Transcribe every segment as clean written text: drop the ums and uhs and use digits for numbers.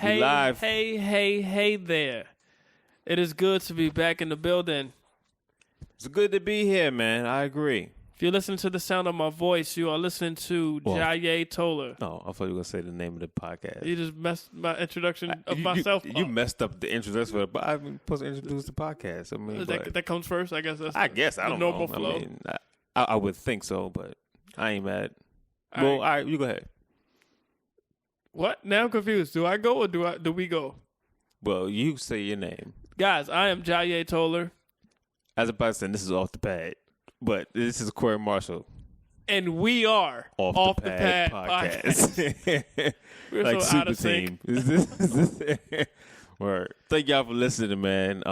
Hey, live. hey there. It is good to be back in the building. It's good to be here, man. I agree. If you're listening to the sound of my voice, you are listening to Jaye Toller. No, I thought you were going to say the name of the podcast. You just messed my introduction of myself up. You messed up the introduction, but I'm supposed to introduce the podcast. I mean, that comes first, I guess. That's I don't know. Normal flow. I mean, I would think so, but I ain't mad. All All right, you go ahead. What? Now I'm confused. Do I go or do we go? Well, you say your name. Guys, I am Jaye Toller. As a person, this is Off the Pad, but this is Corey Marshall. And we are Off the Pad podcast. We're like so out super of sync. team. Is this Word. Thank y'all for listening, man.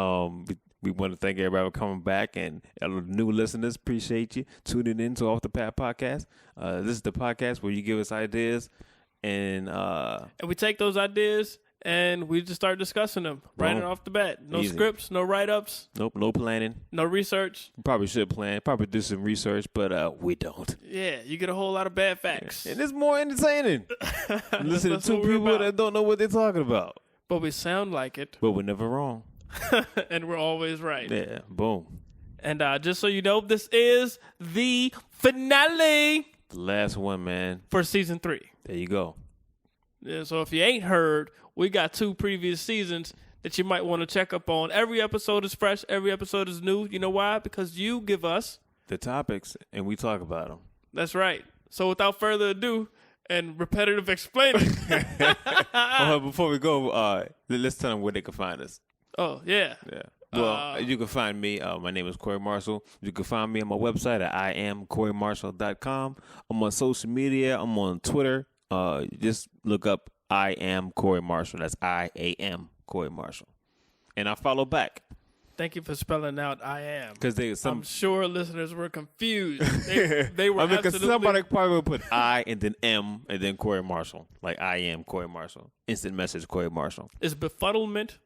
We want to thank everybody for coming back, and new listeners, appreciate you tuning in to Off the Pad podcast. This is the podcast where you give us ideas, and we take those ideas and we just start discussing them right off the bat. No Easy. scripts, no write-ups. Nope, no planning. No research. Probably should plan. Probably do some research, but we don't. Yeah, you get a whole lot of bad facts. And it's more entertaining. Listen to That's two what we're people about. that don't know what they're talking about. But we sound like it. But we're never wrong. And we're always right. Yeah, boom. And just so you know, this is the finale The last one, man. for season 3. There you go. Yeah, so if you ain't heard, we got 2 previous seasons that you might want to check up on. Every episode is fresh. Every episode is new. You know why? Because you give us The topics, and we talk about them. That's right. So without further ado and repetitive explaining. Before we go, let's tell them where they can find us. Oh, yeah. Yeah. Well, you can find me. My name is Corey Marshall. You can find me on my website at IamCoreyMarshall.com. I'm on social media. I'm on Twitter. Just look up I Am Corey Marshall. That's I-A-M Corey Marshall. And I follow back. Thank you for spelling out I am. Because I'm sure listeners were confused. They were because absolutely... somebody probably would put I and then M and then Corey Marshall. Like I Am Corey Marshall. Instant message Corey Marshall. Is befuddlement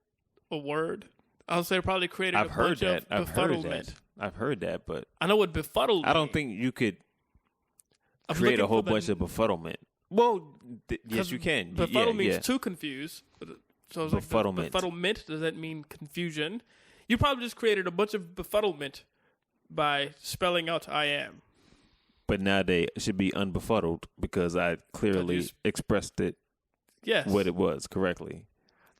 a word? I'll say probably created I've a heard bunch that. of befuddlement. I've heard that, but I know what befuddled I don't means. think you could I'm create a looking whole for bunch of befuddlement. Well, yes, you can. Befuddle means yeah. to confuse. So it's Befuddlement. Befuddlement, does that mean confusion? You probably just created a bunch of befuddlement by spelling out I am. But now they should be unbefuddled because I clearly expressed it Yes. what it was correctly.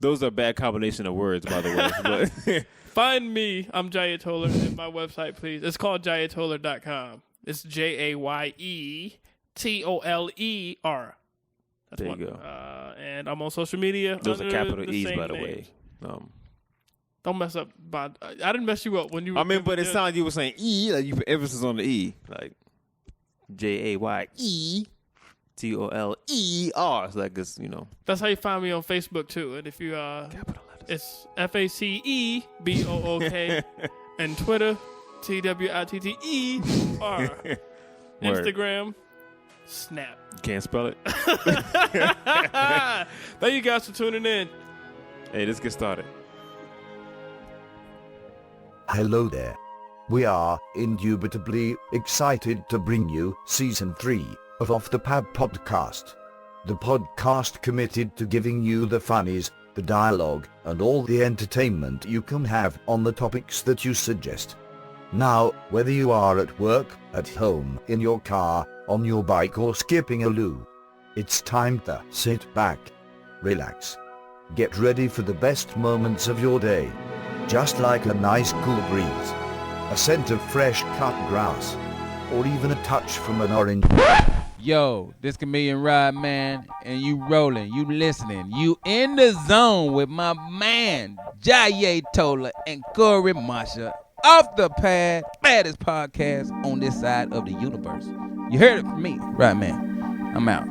Those are a bad combination of words, by the way. But Find me. I'm Jaye Toller at my website, please. It's called JayeToller.com. It's JayeToller. there you go. And I'm on social media. Those are under capital the E's, same by the name. way. Don't mess up. I didn't mess you up when you. I mean, but it sounded like you were saying E, like you put emphasis on the E, like JayeToller. So like it's That's how you find me on Facebook too. And if you capital letters. it's FACEBOOK, and Twitter TWITTER, Instagram Snap. You can't spell it. Thank you guys for tuning in. Hey, let's get started. Hello there. We are indubitably excited to bring you Season 3 of Off the Pad podcast. The podcast committed to giving you the funnies, the dialogue, and all the entertainment you can have on the topics that you suggest. Now, whether you are at work, at home, in your car, on your bike, or skipping a loo, it's time to sit back, relax, get ready for the best moments of your day. Just like a nice cool breeze, a scent of fresh cut grass, or even a touch from an orange. Yo, this Chameleon Rod, man, and you rolling, you listening, you in the zone with my man, Jaye Toller and Corey Marshall, Off the Pad, baddest podcast on this side of the universe. You heard it from me, right, man? I'm out.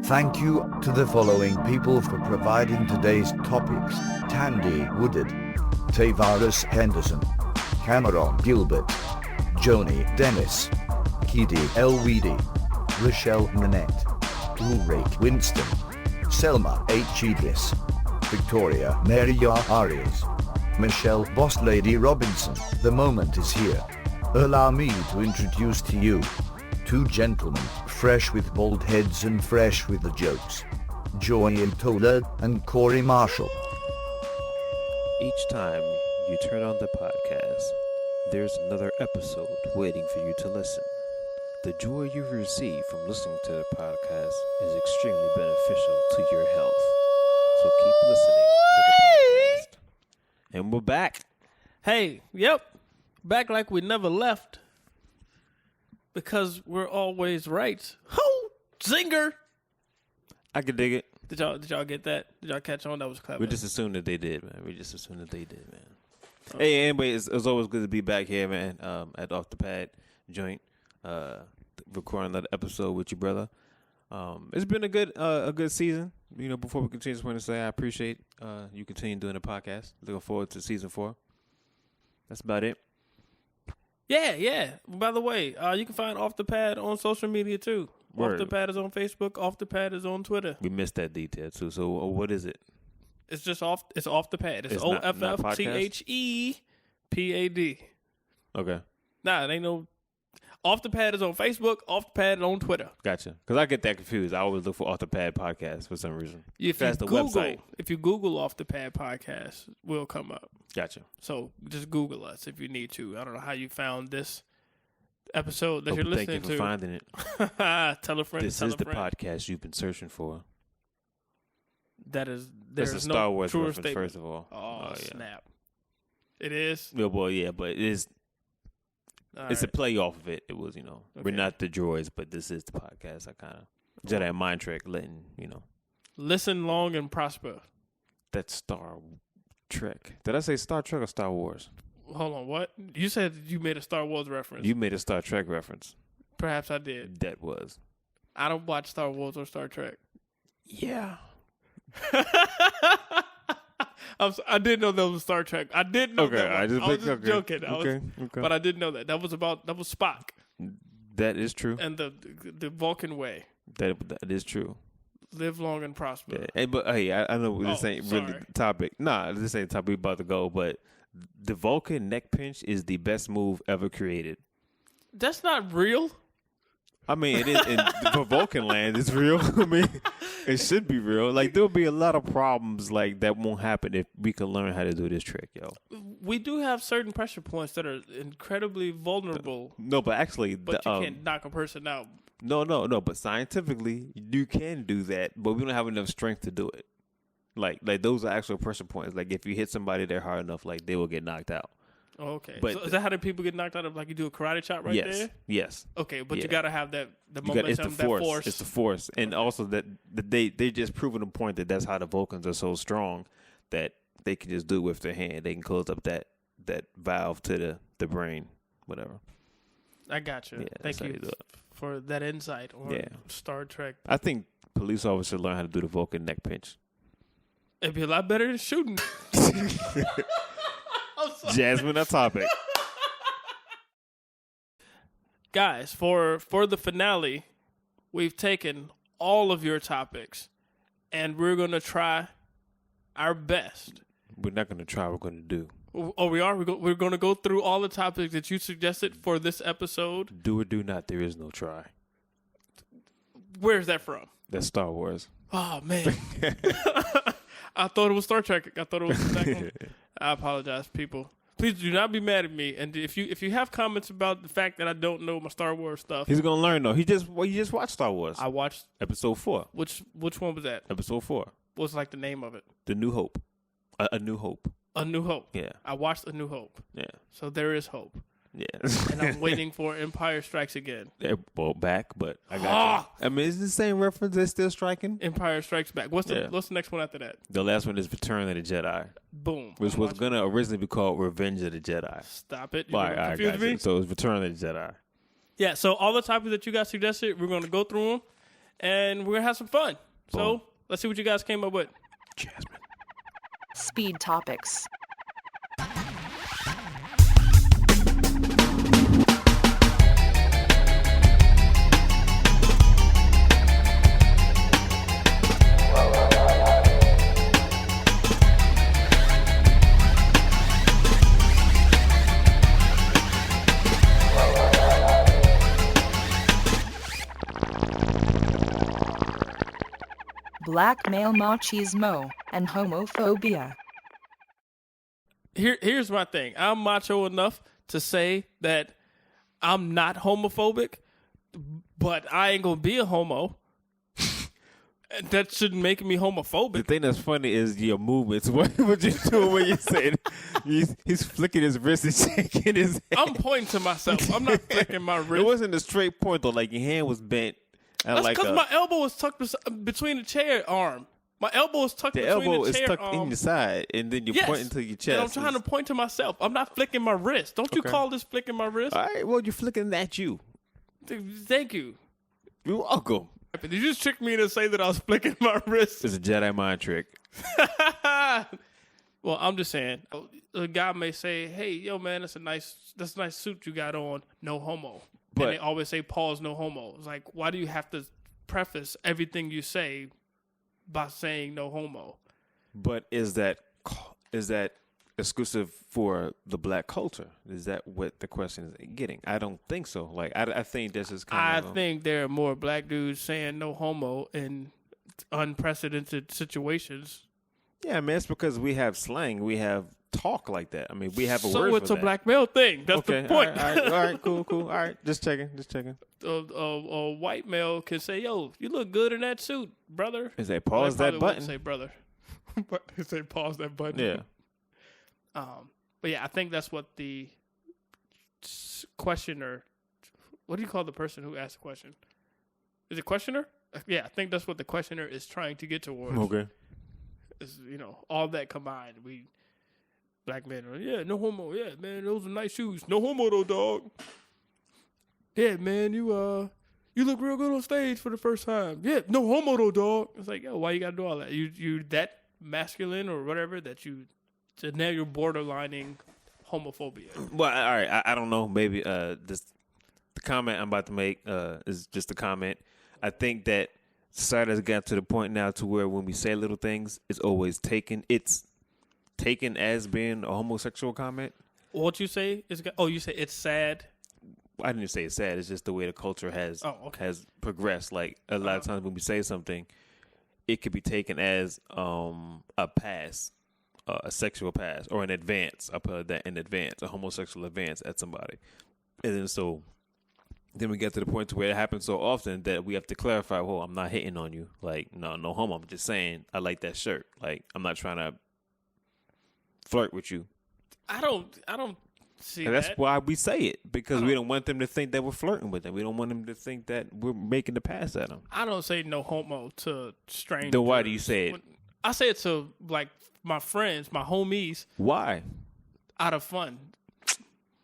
Thank you to the following people for providing today's topics: Tandy Woodard, Tavares Henderson, Cameron Gilbert, Joni Dennis, Kitty Elweedy, Rochelle Nanette, Ulrich Winston, Selma H. Idris, Victoria Maria Arias, Michelle Boss Lady Robinson. The moment is here. Allow me to introduce to you 2 gentlemen, fresh with bald heads and fresh with the jokes. Joy Tola and Corey Marshall. Each time you turn on the podcast, there's another episode waiting for you to listen. The joy you receive from listening to the podcast is extremely beneficial to your health. So keep listening to the podcast. And we're back. Hey, yep. Back like we never left. Because we're always right. Ho! Zinger! I could dig it. Did y'all get that? Did y'all catch on? That was clever. We just assumed that they did, man. Hey, anyway, it's always good to be back here, man, at Off the Pad joint, recording another episode with you, brother. It's been a good season. You know, before we continue, just want to say I appreciate you continuing doing the podcast. Looking forward to season 4. That's about it. Yeah. By the way, you can find Off the Pad on social media too. Word. Off the Pad is on Facebook. Off the Pad is on Twitter. We missed that detail too. So what is it? It's just off. It's Off the Pad. It's It's not OFFTHEPAD. Okay, Nah, it ain't no. Off the Pad is on Facebook. Off the Pad is on Twitter. gotcha. Because I get that confused. I always look for Off the Pad podcast for some reason. That's the website. If you Google Off the Pad podcast, we'll come up. Gotcha. So just Google us if you need to. I don't know how you found this episode that you're Thank listening you for to. finding it. Tell a friend. This tell is a the friend. podcast you've been searching for. That is. That's There's a no Star Wars truer reference, statement. first of all. Oh, yeah. snap! It is. Yeah, boy, yeah, but it is. All It's a right. play off of it. It was, we're Okay. not the droids, but this is the podcast. I kind of Jedi mind trick, letting Listen long and prosper. that's Star Trek. Did I say Star Trek or Star Wars? Hold on, what? You said you made a Star Wars reference. You made a Star Trek reference. Perhaps I did. That was. I don't watch Star Wars or Star Trek. Yeah. I didn't know that was Star Trek. I didn't know Okay, that. I just was joking. Okay. But I didn't know that. That was Spock That is true. and the Vulcan way. That is true. Live long and prosper. Yeah. And, but hey, I know this Oh, ain't really sorry. the topic. Nah, this ain't the topic we about to go. But the Vulcan neck pinch is the best move ever created. That's not real. I mean, it is for Vulcan land. It's real. I mean, it should be real. Like there'll be a lot of problems like that won't happen if we can learn how to do this trick, yo. We do have certain pressure points that are incredibly vulnerable, No, but actually, but you can't knock a person out. No. But scientifically, you can do that, but we don't have enough strength to do it. Like those are actual pressure points. Like if you hit somebody there hard enough, like they will get knocked out. Oh, okay. But- So is that how the people get knocked out of? Like you do a karate chop right yes. there? Yes. Okay, but Yeah. you gotta have the You momentum, it's the that force. force. It's the force, and also that they just proven the point that that's how the Vulcans are so strong that they can just do it with their hand. They can close up that valve to the brain, whatever. I got you. Yeah, Thank that's how you you do it. for that insight on Yeah. Star Trek. I think police officers learn how to do the Vulcan neck pinch. It'd be a lot better than shooting. I'm sorry. Jasmine, that topic. Guys, for the finale, we've taken all of your topics, and we're gonna try our best. We're not going to try. We're going to do. Oh, we are. We're going to go through all the topics that you suggested for this episode. Do or do not. There is no try. Where's that from? That's Star Wars. Oh man, I thought it was Star Trek. I thought it was. I apologize, people. Please do not be mad at me. And if you have comments about the fact that I don't know my Star Wars stuff, He's going to learn though. He just watched Star Wars. I watched. Episode 4. Which one was that? Episode 4. What's like the name of it? The New Hope. A New Hope. A New Hope. Yeah. I watched A New Hope. Yeah. So there is hope. Yeah. And I'm waiting for Empire Strikes Again. Well, back, but I got you. I mean, it's the same reference that's still striking. Empire Strikes Back. What's the Yeah. What's the next one after that? The last one is Return of the Jedi, Boom. which I'm was watching. going to originally be called Revenge of the Jedi. Stop it. You're All gonna right, confuse got me. you. So it's Return of the Jedi. Yeah, so all the topics that you guys suggested, we're going to go through them, and we're going to have some fun. Boom. So let's see what you guys came up with. Jasmine. Speed topics. black male machismo, and homophobia. Here's my thing. I'm macho enough to say that I'm not homophobic, but I ain't gonna be a homo. That shouldn't make me The homophobic. thing that's funny is your movements. What you doing when you saying he's flicking his wrist and shaking his hand. I'm pointing to myself. I'm not flicking my It wrist. wasn't a straight point though. Like your hand was bent. At That's like because my elbow was tucked between the chair arm. My elbow was tucked the between elbow the is chair tucked arm. in your side, and then you're Yes. pointing to your And chest. I'm trying to point to myself. I'm not flicking my wrist. Don't you Okay. call this flicking my wrist? All right. Well, you're flicking at you. Thank you. You're welcome. Did you just trick me to say that I was flicking my wrist? It's a Jedi mind trick. Well, I'm just saying. A guy may say, "Hey, yo, man, that's a nice suit you got on. No homo." But- and they always say, "Pause, no homo." It's like, why do you have to preface everything you say by saying no homo? But is that exclusive for the black culture? Is that what the question is getting? I don't think so. Like I think this is I kind of. think there are more black dudes saying no homo in unprecedented situations. Yeah, man. It's because we have slang. We have talk like that. I mean, we have a So word it's for a that. black male thing. That's Okay, the point. All right, cool. All right, just checking. A white male can say, "Yo, you look good in that suit, brother." Is they Well, pause they that probably wouldn't button? Say brother, but they say pause that button. Yeah. But yeah, I think that's what the questioner. What do you call the person who asked the question? Is it questioner? Yeah, I think that's what the questioner is trying to get towards. Okay. Is, all that combined, we black men are, yeah, no homo. Yeah, man, those are nice shoes. No homo though, dog. Yeah, man, you look real good on stage for the first time. Yeah, no homo though, dog. It's like, yo, why you gotta do all that? You that masculine or whatever that you. So now you're borderlining homophobia. Well, all right. I don't know. Maybe this the comment I'm about to make is just a comment. I think that society has gotten to the point now to where when we say little things, it's always taken. It's taken as being a homosexual comment. What you say is? Oh, you say it's sad. I didn't say it's sad. It's just the way the culture has has progressed. Like a lot of times when we say something, it could be taken as a pass. A sexual pass or an advance. I put that in advance, a homosexual advance at somebody. And then we get to the point to where it happens so often that we have to clarify, well, I'm not hitting on you. Like, no homo. I'm just saying I like that shirt. Like, I'm not trying to flirt with you. I don't see And that. that's why we say it, because we don't want them to think that we're flirting with them. We don't want them to think that we're making the pass at them. I don't say no homo to strangers. Then why do you say it? I say it to like my friends, my homies, Why? out of fun.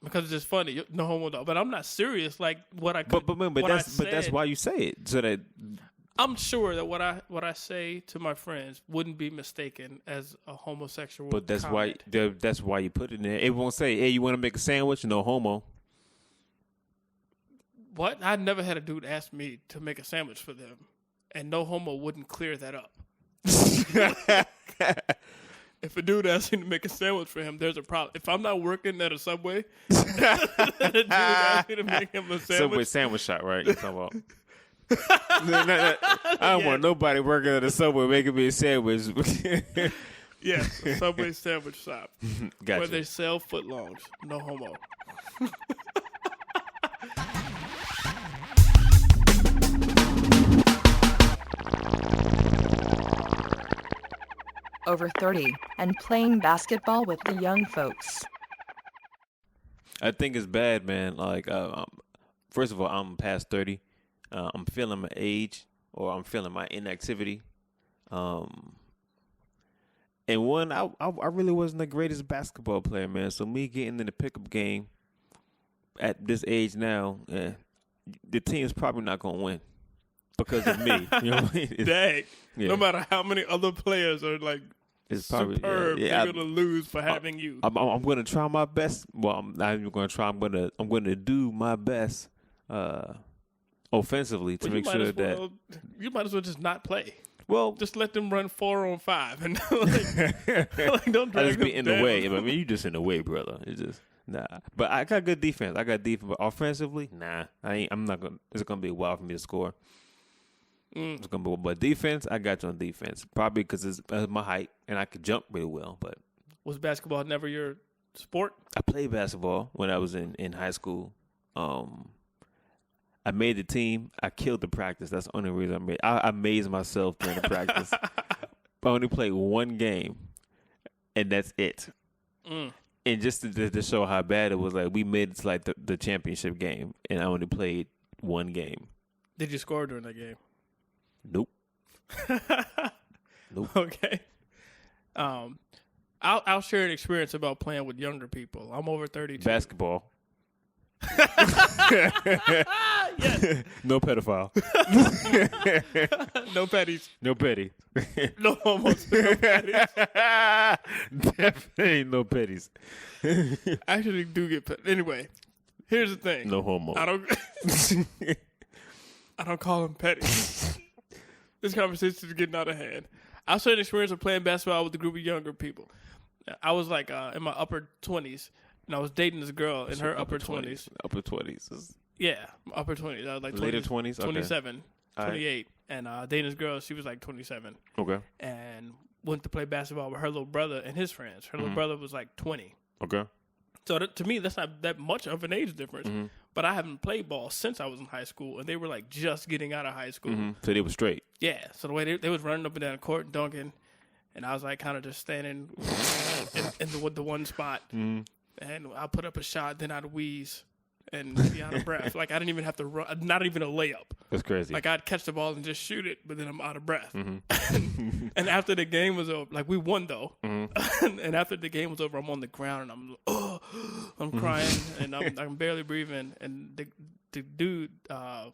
Because it's just funny, no homo dog. But I'm not serious. Like what I could, But what I that's said, why you say it, so that I'm sure that what I say to my friends wouldn't be mistaken as a homosexual. But that's comment. why that's why you put it in there. It won't say, "Hey, you want to make a sandwich?" No homo. What? I never had a dude ask me to make a sandwich for them, and no homo wouldn't clear that up. If a dude asks me to make a sandwich for him, there's a problem. If I'm not working at a Subway, and a dude asks me to make him a Subway sandwich, sandwich shop, right? You talking about? No. I don't want nobody working at a Subway making me a sandwich. yes, a Subway sandwich shop where Gotcha. they sell footlongs. No homo. Over 30, and playing basketball with the young folks. I think it's bad, man. Like, first of all, I'm past 30. I'm feeling my age, or I'm feeling my inactivity. And one, I really wasn't the greatest basketball player, man. So me getting in the pickup game at this age now, the team's probably not gonna win because of me. You know what I mean? Dang. Yeah. No matter how many other players are like It's probably superb, yeah, they're gonna lose for having you. I'm going to try my best. Well, I'm not even going to try. I'm going to do my best offensively to Well, make sure that. You might as well just not play. Well, Just let them run 4-on-5 and don't I drag just be them in down. the way. I mean, you just in the way, brother. It's just nah. But I got good defense. But offensively, nah. I'm not gonna. It's gonna be a while for me to score. It's gonna be, but defense, I got you on defense. Probably because it's my height and I could jump really well. But Was basketball never your sport? I played basketball when I was in high school. I made the team. I killed the practice. That's the only reason I amazed myself during the practice. I only played one game, and that's it. And just to show how bad it was, like we made it to like the championship game, and I only played one game. Did you score during that game? Nope. Nope. Okay. I'll share an experience about playing with younger people. I'm over 32. Basketball. Yes. No pedophile. No petties. No petty. No homos. No petties. Definitely no petties. I actually do get petties. Anyway, here's the thing. No homo. I don't call them petty. This conversation is getting out of hand. I'll share an experience of playing basketball with a group of younger people. I was like in my upper 20s, and I was dating this girl in her upper 20s. Upper 20s. Yeah, upper 20s. I was like 20, Later 20s? Okay. 27, All right. 28. And dating this girl, she was like 27. Okay. And went to play basketball with her little brother and his friends. Her little brother was like 20. Okay. So to me, that's not that much of an age difference. But I haven't played ball since I was in high school, and they were like just getting out of high school. So they were straight. Yeah. So the way they was running up and down the court and dunking, and I was like kind of just standing in the one spot. And I put up a shot, then I'd wheeze and be out of breath. Like I didn't even have to run, not even a layup. That's crazy. Like I'd catch the ball and just shoot it, but then I'm out of breath. And after the game was over, like we won though. And after the game was over, I'm on the ground and I'm crying and I'm barely breathing. And the dude, the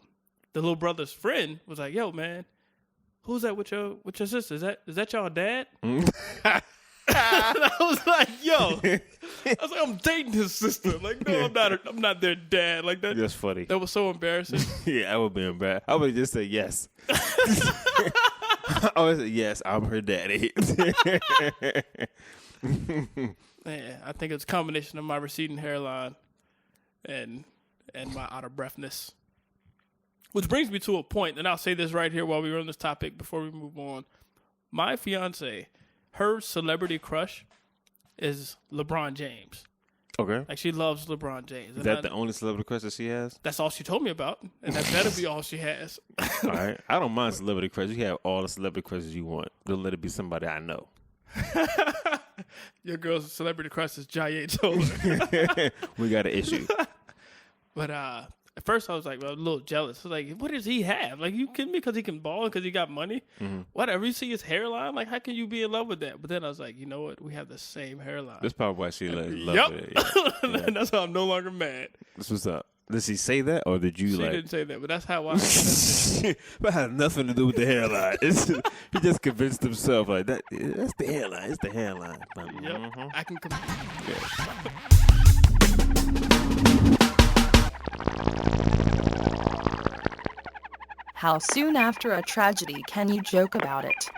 little brother's friend, was like, "Yo, man, who's that with your sister? Is that y'all dad?" I was like, "Yo," I was like, "I'm dating his sister." Like, no, I'm not their dad. Like that. That's funny. That was so embarrassing. Yeah, I would be embarrassed. I would just say yes. I would say yes. I'm her daddy. Man, I think it's a combination of my receding hairline and my out of breathness. Which brings me to a point, and I'll say this right here while we're on this topic before we move on. My fiance, her celebrity crush is LeBron James. Okay. Like she loves LeBron James. Is that the only celebrity crush that she has? That's all she told me about, and that better be all she has. All right. I don't mind celebrity crushes. You have all the celebrity crushes you want. Don't let it be somebody I know. Your girl's celebrity crush is Jaye Toller. We got an issue. But at first I was like, well, a little jealous. I was like, what does he have? Like, you kidding me? Because he can ball, because he got money? Whatever. You see his hairline? Like, how can you be in love with that? But then I was like, you know what? We have the same hairline. That's probably why she loved it. Yep. Yeah. And that's why I'm no longer mad. That's what's up. Did she say that, or did you She like? didn't say that, but that's how I understand But it had nothing to do with the hairline. He just convinced himself like that. That's the hairline. It's the hairline. it. Yep. I can How soon after a tragedy can you joke about it?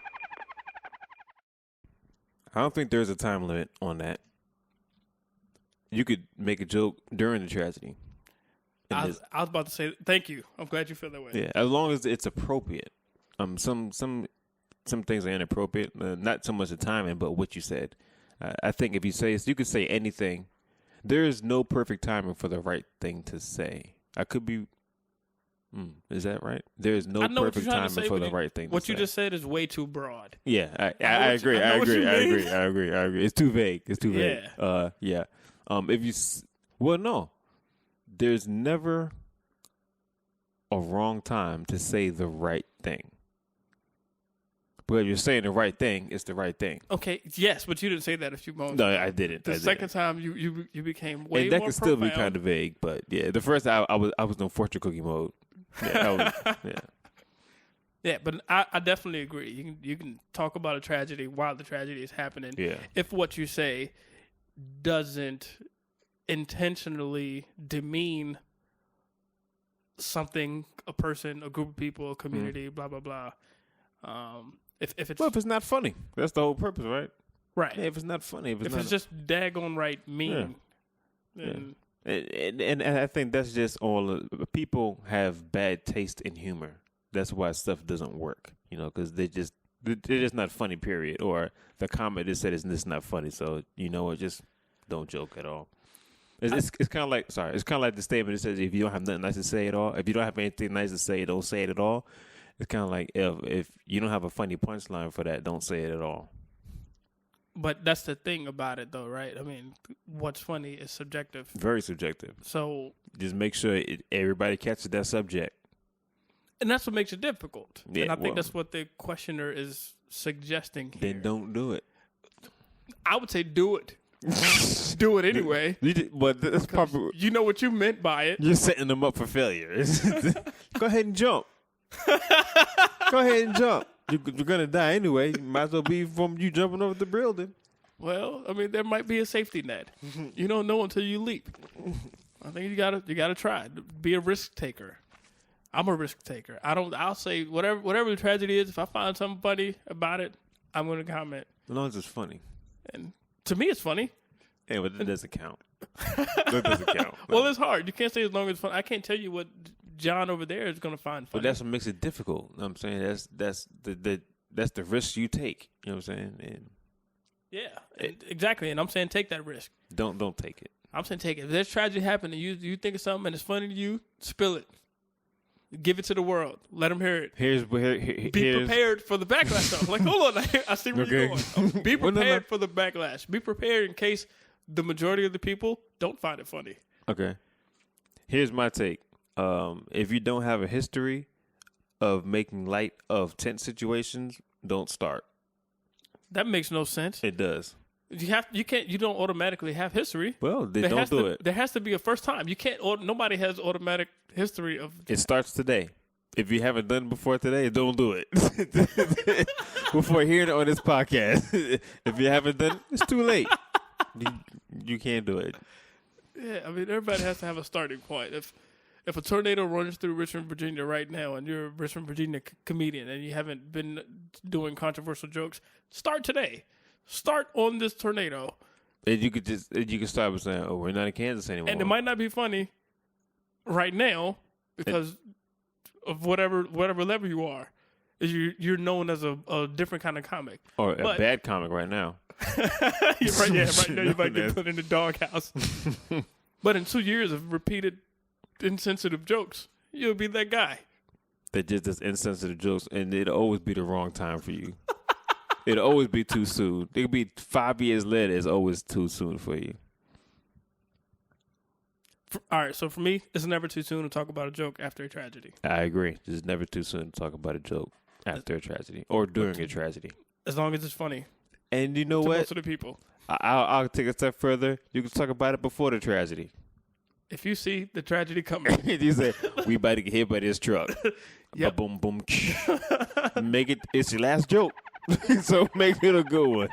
I don't think there's a time limit on that. You could make a joke during the tragedy. I was about to say, thank you. I'm glad you feel that way. Yeah, as long as it's appropriate. Some things are inappropriate. Not so much the timing, but what you said. I think if you say, you could say anything. There is no perfect timing for the right thing to say. I could be. Is that right? There is no perfect timing for the right thing. What you just said is way too broad. Yeah, I agree. I agree. It's too vague. Yeah. Yeah. If you, well, no, there's never a wrong time to say the right thing. But if you're saying the right thing, it's the right thing. Okay, yes, but you didn't say that a few moments No, ago. I didn't. The second time you became way and that more can still be profound. kind of vague, but yeah, the first I was in fortune cookie mode. Yeah, Yeah, but I definitely agree. You can talk about a tragedy while the tragedy is happening. Yeah. If what you say doesn't intentionally demean something, a person, a group of people, a community, blah blah blah. If it's Well, if it's not funny, that's the whole purpose, right? right, Yeah, if it's not funny, if it's just daggone right mean, then And I think that's just all. People have bad taste in humor. that's why stuff doesn't work. You know, because they're just not funny. Period. Or the comment just said it's not funny. So you know what? Just don't joke at all. It's kind of like It's kind of like the statement that says if you don't have nothing nice to say at all, if you don't have anything nice to say, don't say it at all. It's kind of like if you don't have a funny punchline for that, don't say it at all. But that's the thing about it, though, right? I mean, what's funny is subjective. Very subjective. So just make sure everybody catches that subject. And that's what makes it difficult. Yeah, and I think that's what the questioner is suggesting here. Then don't do it. I would say do it. Do it anyway. But that's probably you know what you meant by it. You're setting them up for failure. Go ahead and jump. Go ahead and jump. You're gonna die anyway. Might as well be from you jumping over the building. Well, I mean, there might be a safety net. You don't know until you leap. I think you gotta try. Be a risk taker. I'm a risk taker. I'll say whatever the tragedy is. If I find something funny about it, I'm gonna comment. As long as it's funny. And to me, it's funny. Yeah, but that doesn't count. That doesn't count. No. Well, it's hard. You can't say as long as it's funny. I can't tell you what John over there is gonna find funny. But that's what makes it difficult. You know what I'm saying that's the risk you take. You know what I'm saying? And yeah, exactly. And I'm saying take that risk. Don't take it. I'm saying take it. If there's tragedy happening, you think of something and it's funny to you, spill it. Give it to the world. Let them hear it. Be prepared for the backlash. Though. Like, hold on, I see where you're going. Be prepared for the backlash. Be prepared in case the majority of the people don't find it funny. Okay. Here's my take. If you don't have a history of making light of tense situations, don't start. That makes no sense. It does. You don't automatically have history. Well, then don't do it. There has to be a first time. You can't. Nobody has automatic history of. It starts today. If you haven't done it before today, don't do it. Before hearing it on this podcast, if you haven't done it, it's too late. You can't do it. Yeah, I mean, everybody has to have a starting point. If a tornado runs through Richmond, Virginia right now, and you're a Richmond, Virginia comedian, and you haven't been doing controversial jokes, start today. Start on this tornado. And you could start with saying, "Oh, we're not in Kansas anymore." And it might not be funny right now because of whatever level you are. You're known as a different kind of comic. Or a bad comic right now. You're right, yeah, right now you might get put in the doghouse. But in 2 years of repeated insensitive jokes, you'll be that guy. That just does insensitive jokes, and it'll always be the wrong time for you. It'll always be too soon. It'll be 5 years later. It's always too soon for you. All right, so for me, it's never too soon to talk about a joke after a tragedy. I agree. It's never too soon to talk about a joke after a tragedy or during a tragedy. As long as it's funny. And you know to what? Most of the people. I'll take a step further. You can talk about it before the tragedy. If you see the tragedy coming. You say, we about to get hit by this truck. Yep. Boom, boom. Make it, it's your last joke. So make it a good one.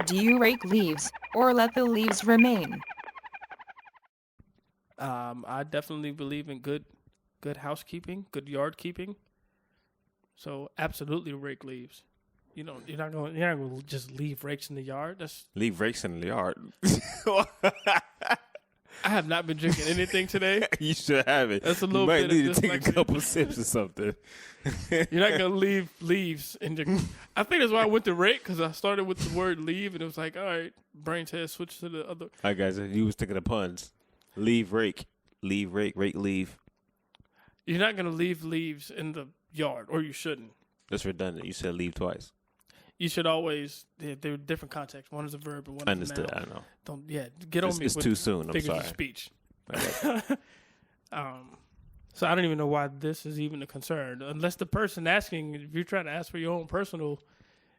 Do you rake leaves or let the leaves remain? I definitely believe in good housekeeping, good yard keeping. So absolutely rake leaves. You're not going to just leave rakes in the yard. Leave rakes in the yard. I have not been drinking anything today. You should have it. That's a little you might bit need of to take a dyslexia. couple sips or something. You're not going to leave leaves in your. I think that's why I went to rake because I started with the word leave and it was like, all right, brain test, switch to the other. All right, guys, you was thinking of puns. Leave rake, rake, leave. You're not going to leave leaves in the yard, or you shouldn't. That's redundant. You said leave twice. You should always. They're different contexts. One is a verb and one Understood. is a noun. I know. Don't. Yeah, get on me. It's with too soon. I'm figures sorry. of speech. So I don't even know why this is even a concern, unless the person asking. If you're trying to ask for your own personal,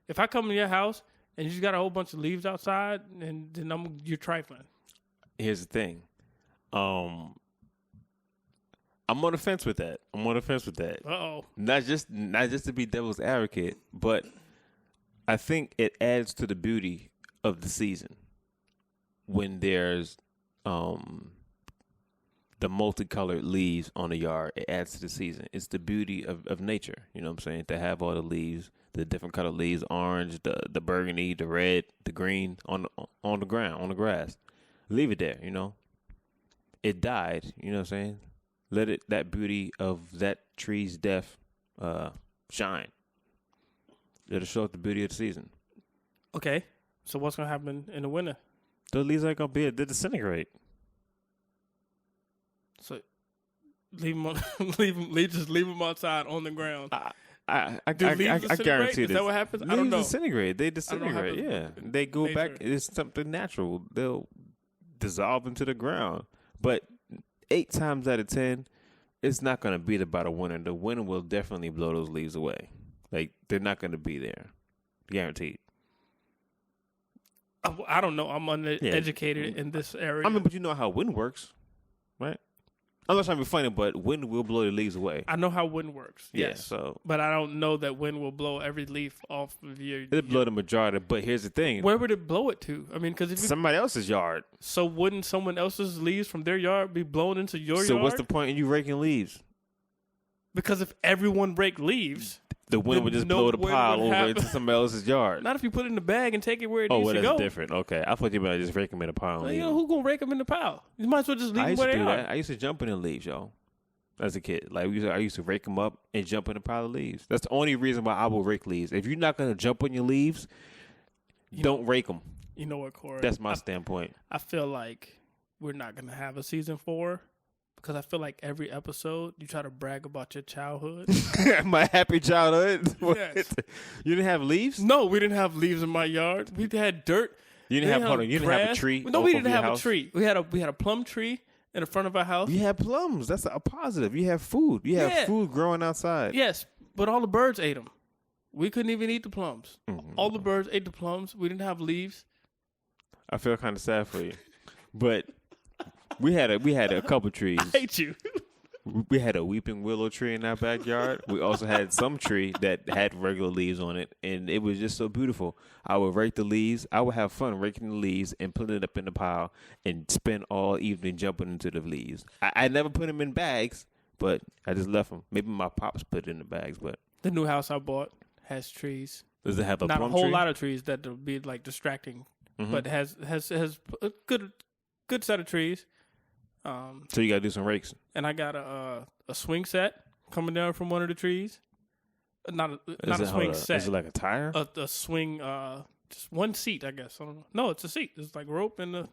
if I come to your house and you just got a whole bunch of leaves outside, and then you're trifling. Here's the thing. I'm on the fence with that. Uh-oh. Not just to be devil's advocate, but I think it adds to the beauty of the season when there's the multicolored leaves on the yard. It adds to the season. It's the beauty of nature. You know what I'm saying? To have all the leaves, the different colored leaves, orange, the burgundy, the red, the green on the ground, on the grass. Leave it there, you know. It died, you know what I'm saying? Let it, that beauty of that tree's death shine. It'll show up the beauty of the season. Okay. So what's gonna happen in the winter? The leaves ain't gonna be it. They disintegrate. So leave them outside on the ground. I Do leaves disintegrate? guarantee Is this. that what happens? I don't Leaves know. disintegrate. They I don't know how disintegrate. to- Yeah, they go back. nature. It's something natural. They'll dissolve into the ground. But 8 times out of 10, it's not gonna be about a winter. The winter will definitely blow those leaves away. Like they're not gonna be there, guaranteed. I don't know. I'm uneducated in this area. I mean, but you know how wind works, right? I'm not trying to be funny, but wind will blow the leaves away. I know how wind works. Yeah, Yes. so But I don't know that wind will blow every leaf off of your. it'll blow the majority. But here's the thing: Where would it blow it to? I mean, because if you, somebody else's yard. so wouldn't someone else's leaves from their yard be blown into your So yard? what's the point in you raking leaves? Because if everyone raked leaves, The wind Then would just no blow the wind pile would over happen. into somebody else's yard. not if you put it in the bag and take it where it Oh, needs well, to that's go. different. Okay, I thought you meant just rake them in a pile. Well, And you leave know, 'em. who gonna rake them in the pile? You might as well just leave I them used where to they do are. that. I used to jump in the leaves, y'all. As a kid, like I used to rake them up and jump in a pile of leaves. That's the only reason why I will rake leaves. If you're not gonna jump on your leaves, don't rake them. You know what, Corey? That's my standpoint. I feel like we're not gonna have a season 4 because I feel like every episode you try to brag about your childhood. My happy childhood. What? Yes. You didn't have leaves? No, we didn't have leaves in my yard. We had dirt. You didn't have. Hold on. You didn't have a grass. tree. No, we over didn't your have house? a tree. We had a plum tree in the front of our house. You had plums. That's a positive. You have food. You have Yeah. food growing outside. Yes, but all the birds ate them. We couldn't even eat the plums. Mhm. All the birds ate the plums. We didn't have leaves. I feel kind of sad for you, but we had a couple trees. I hate you. We had a weeping willow tree in our backyard. We also had some tree that had regular leaves on it, and it was just so beautiful. I would rake the leaves. I would have fun raking the leaves and putting it up in the pile and spend all evening jumping into the leaves. I never put them in bags, but I just left them. Maybe my pops put it in the bags, but The new house I bought has trees. does it have a Not a plum whole tree? lot of trees that would be like distracting, Mhm. but has a good set of trees. So you got to do some rakes. And I got a swing set coming down from one of the trees. Not a swing set. Is it like a tire? A swing, just one seat, I guess. I don't know. No, it's a seat. It's like rope and a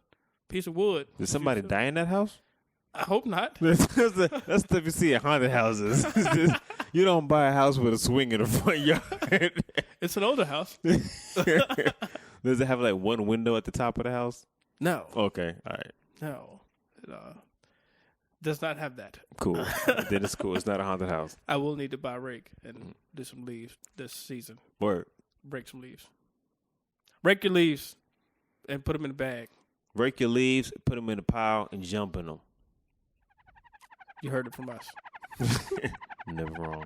piece of wood. Did somebody die in that house? I hope not. That's stuff you see at haunted houses. You don't buy a house with a swing in the front yard. It's an older house. Does it have like one window at the top of the house? No, Okay, all right, no, it does not have that. cool. Then it's cool. It's not a haunted house. I will need to buy a rake and do some leaves this season. Word. Break some leaves. Rake your leaves and put them in a bag. Rake your leaves, put them in a pile, and jump in them. You heard it from us. Never wrong.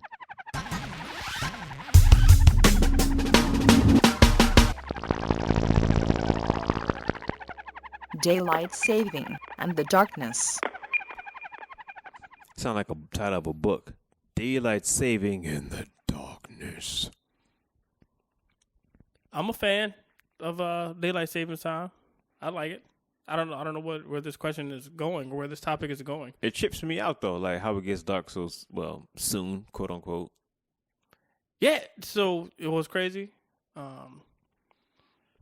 Daylight saving and the darkness. Sound like a title of a book. Daylight saving in the darkness. I'm a fan of daylight savings time. I like it. I don't know where this question is going or where this topic is going. It trips me out though, like how it gets dark so soon, quote unquote. Yeah, so it was crazy.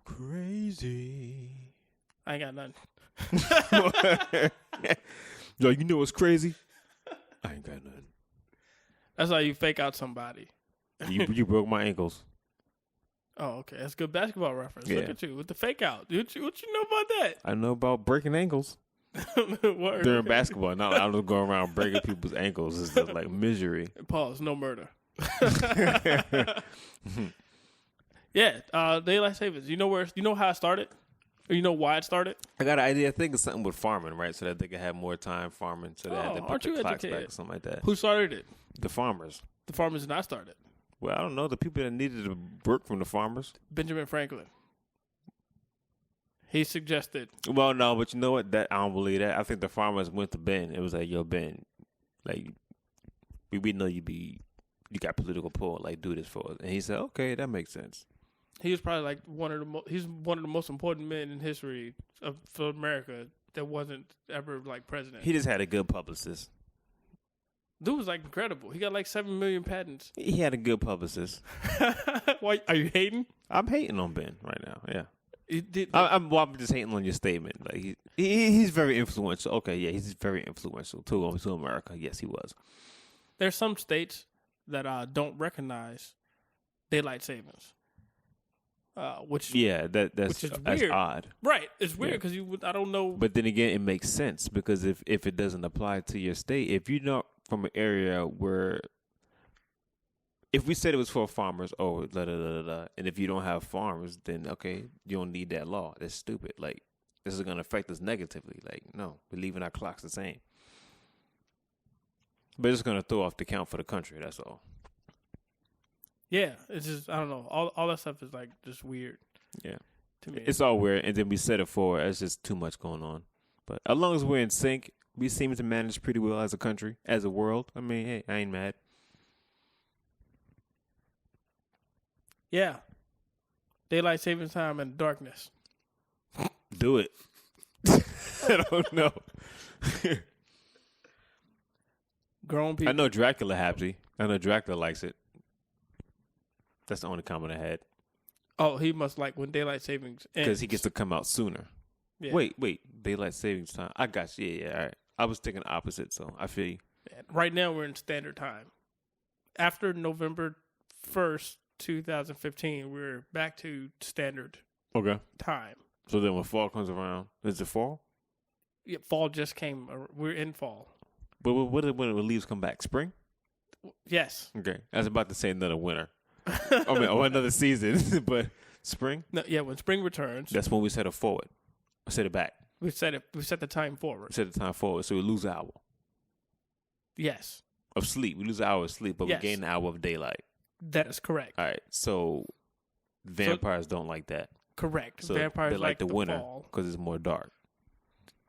Crazy. I ain't got nothing. Yo, you know what's crazy? I ain't got nothing. That's how you fake out somebody. You broke my ankles. Oh, okay. That's a good basketball reference. Yeah. Look at you with the fake out. What you know about that? I know about breaking ankles Word. during basketball. Now I don't go around breaking people's ankles. It's just like misery. Pause. No murder. Yeah. Daylight savings. You know how it started? Or you know why it started? I got an idea. I think it's something with farming, right? So that they could have more time farming. So they had to aren't put you the clocks educated? back or something like that. Who started it? The farmers. The farmers did not start it. Well, I don't know. The people that needed to work from the farmers. Benjamin Franklin. He suggested. Well, no, but you know what? That I don't believe that. I think the farmers went to Ben. It was like, yo, Ben, like we know you got political pull. Like, do this for us. And he said, okay, that makes sense. He was probably like he's one of the most important men in history for America that wasn't ever like president. He just had a good publicist. Dude was like incredible. He got like 7 million patents. He had a good publicist. Why are you hating? I'm hating on Ben right now. Yeah. He did, I'm just hating on your statement. Like he's very influential. Okay, yeah, he's very influential to America. Yes, he was. There's some states that don't recognize daylight savings, which that's weird. odd. Right, it's weird because I don't know. But then again, it makes sense because if it doesn't apply to your state, if you're not from an area where, if we said it was for farmers, and if you don't have farmers, then okay, you don't need that law. That's stupid. Like, this is going to affect us negatively. Like, no, we're leaving our clocks the same. But it's going to throw off the count for the country. That's all. Yeah, it's just, I don't know. All that stuff is like just weird. Yeah. To me. It's all weird. And then we said it for, it's just too much going on. But as long as we're in sync, we seem to manage pretty well as a country, as a world. I mean, hey, I ain't mad. Yeah. Daylight savings time and darkness. Do it. I don't know. Grown people. I know Dracula happy. I know Dracula likes it. That's the only comment I had. Oh, he must like when daylight savings ends. Because he gets to come out sooner. Yeah. Wait. Daylight savings time. I got you. Yeah, all right. I was thinking opposite, so I feel you. Right now we're in standard time. After November 1st, 2015, we're back to standard Okay. time. So then when fall comes around, is it fall? Yeah, fall just came. We're in fall. But when the leaves come back? Spring? Yes. Okay. I was about to say another winter. Or another season. But spring? No, yeah, when spring returns, That's when we set it forward. I set it back. we set the time forward. We set the time forward. So we lose an hour Yes, of sleep. We lose an hour of sleep, but Yes. we gain an hour of daylight. that is correct. All right. So vampires don't like that. Correct. So Vampires they like the winter fall. because it's more dark.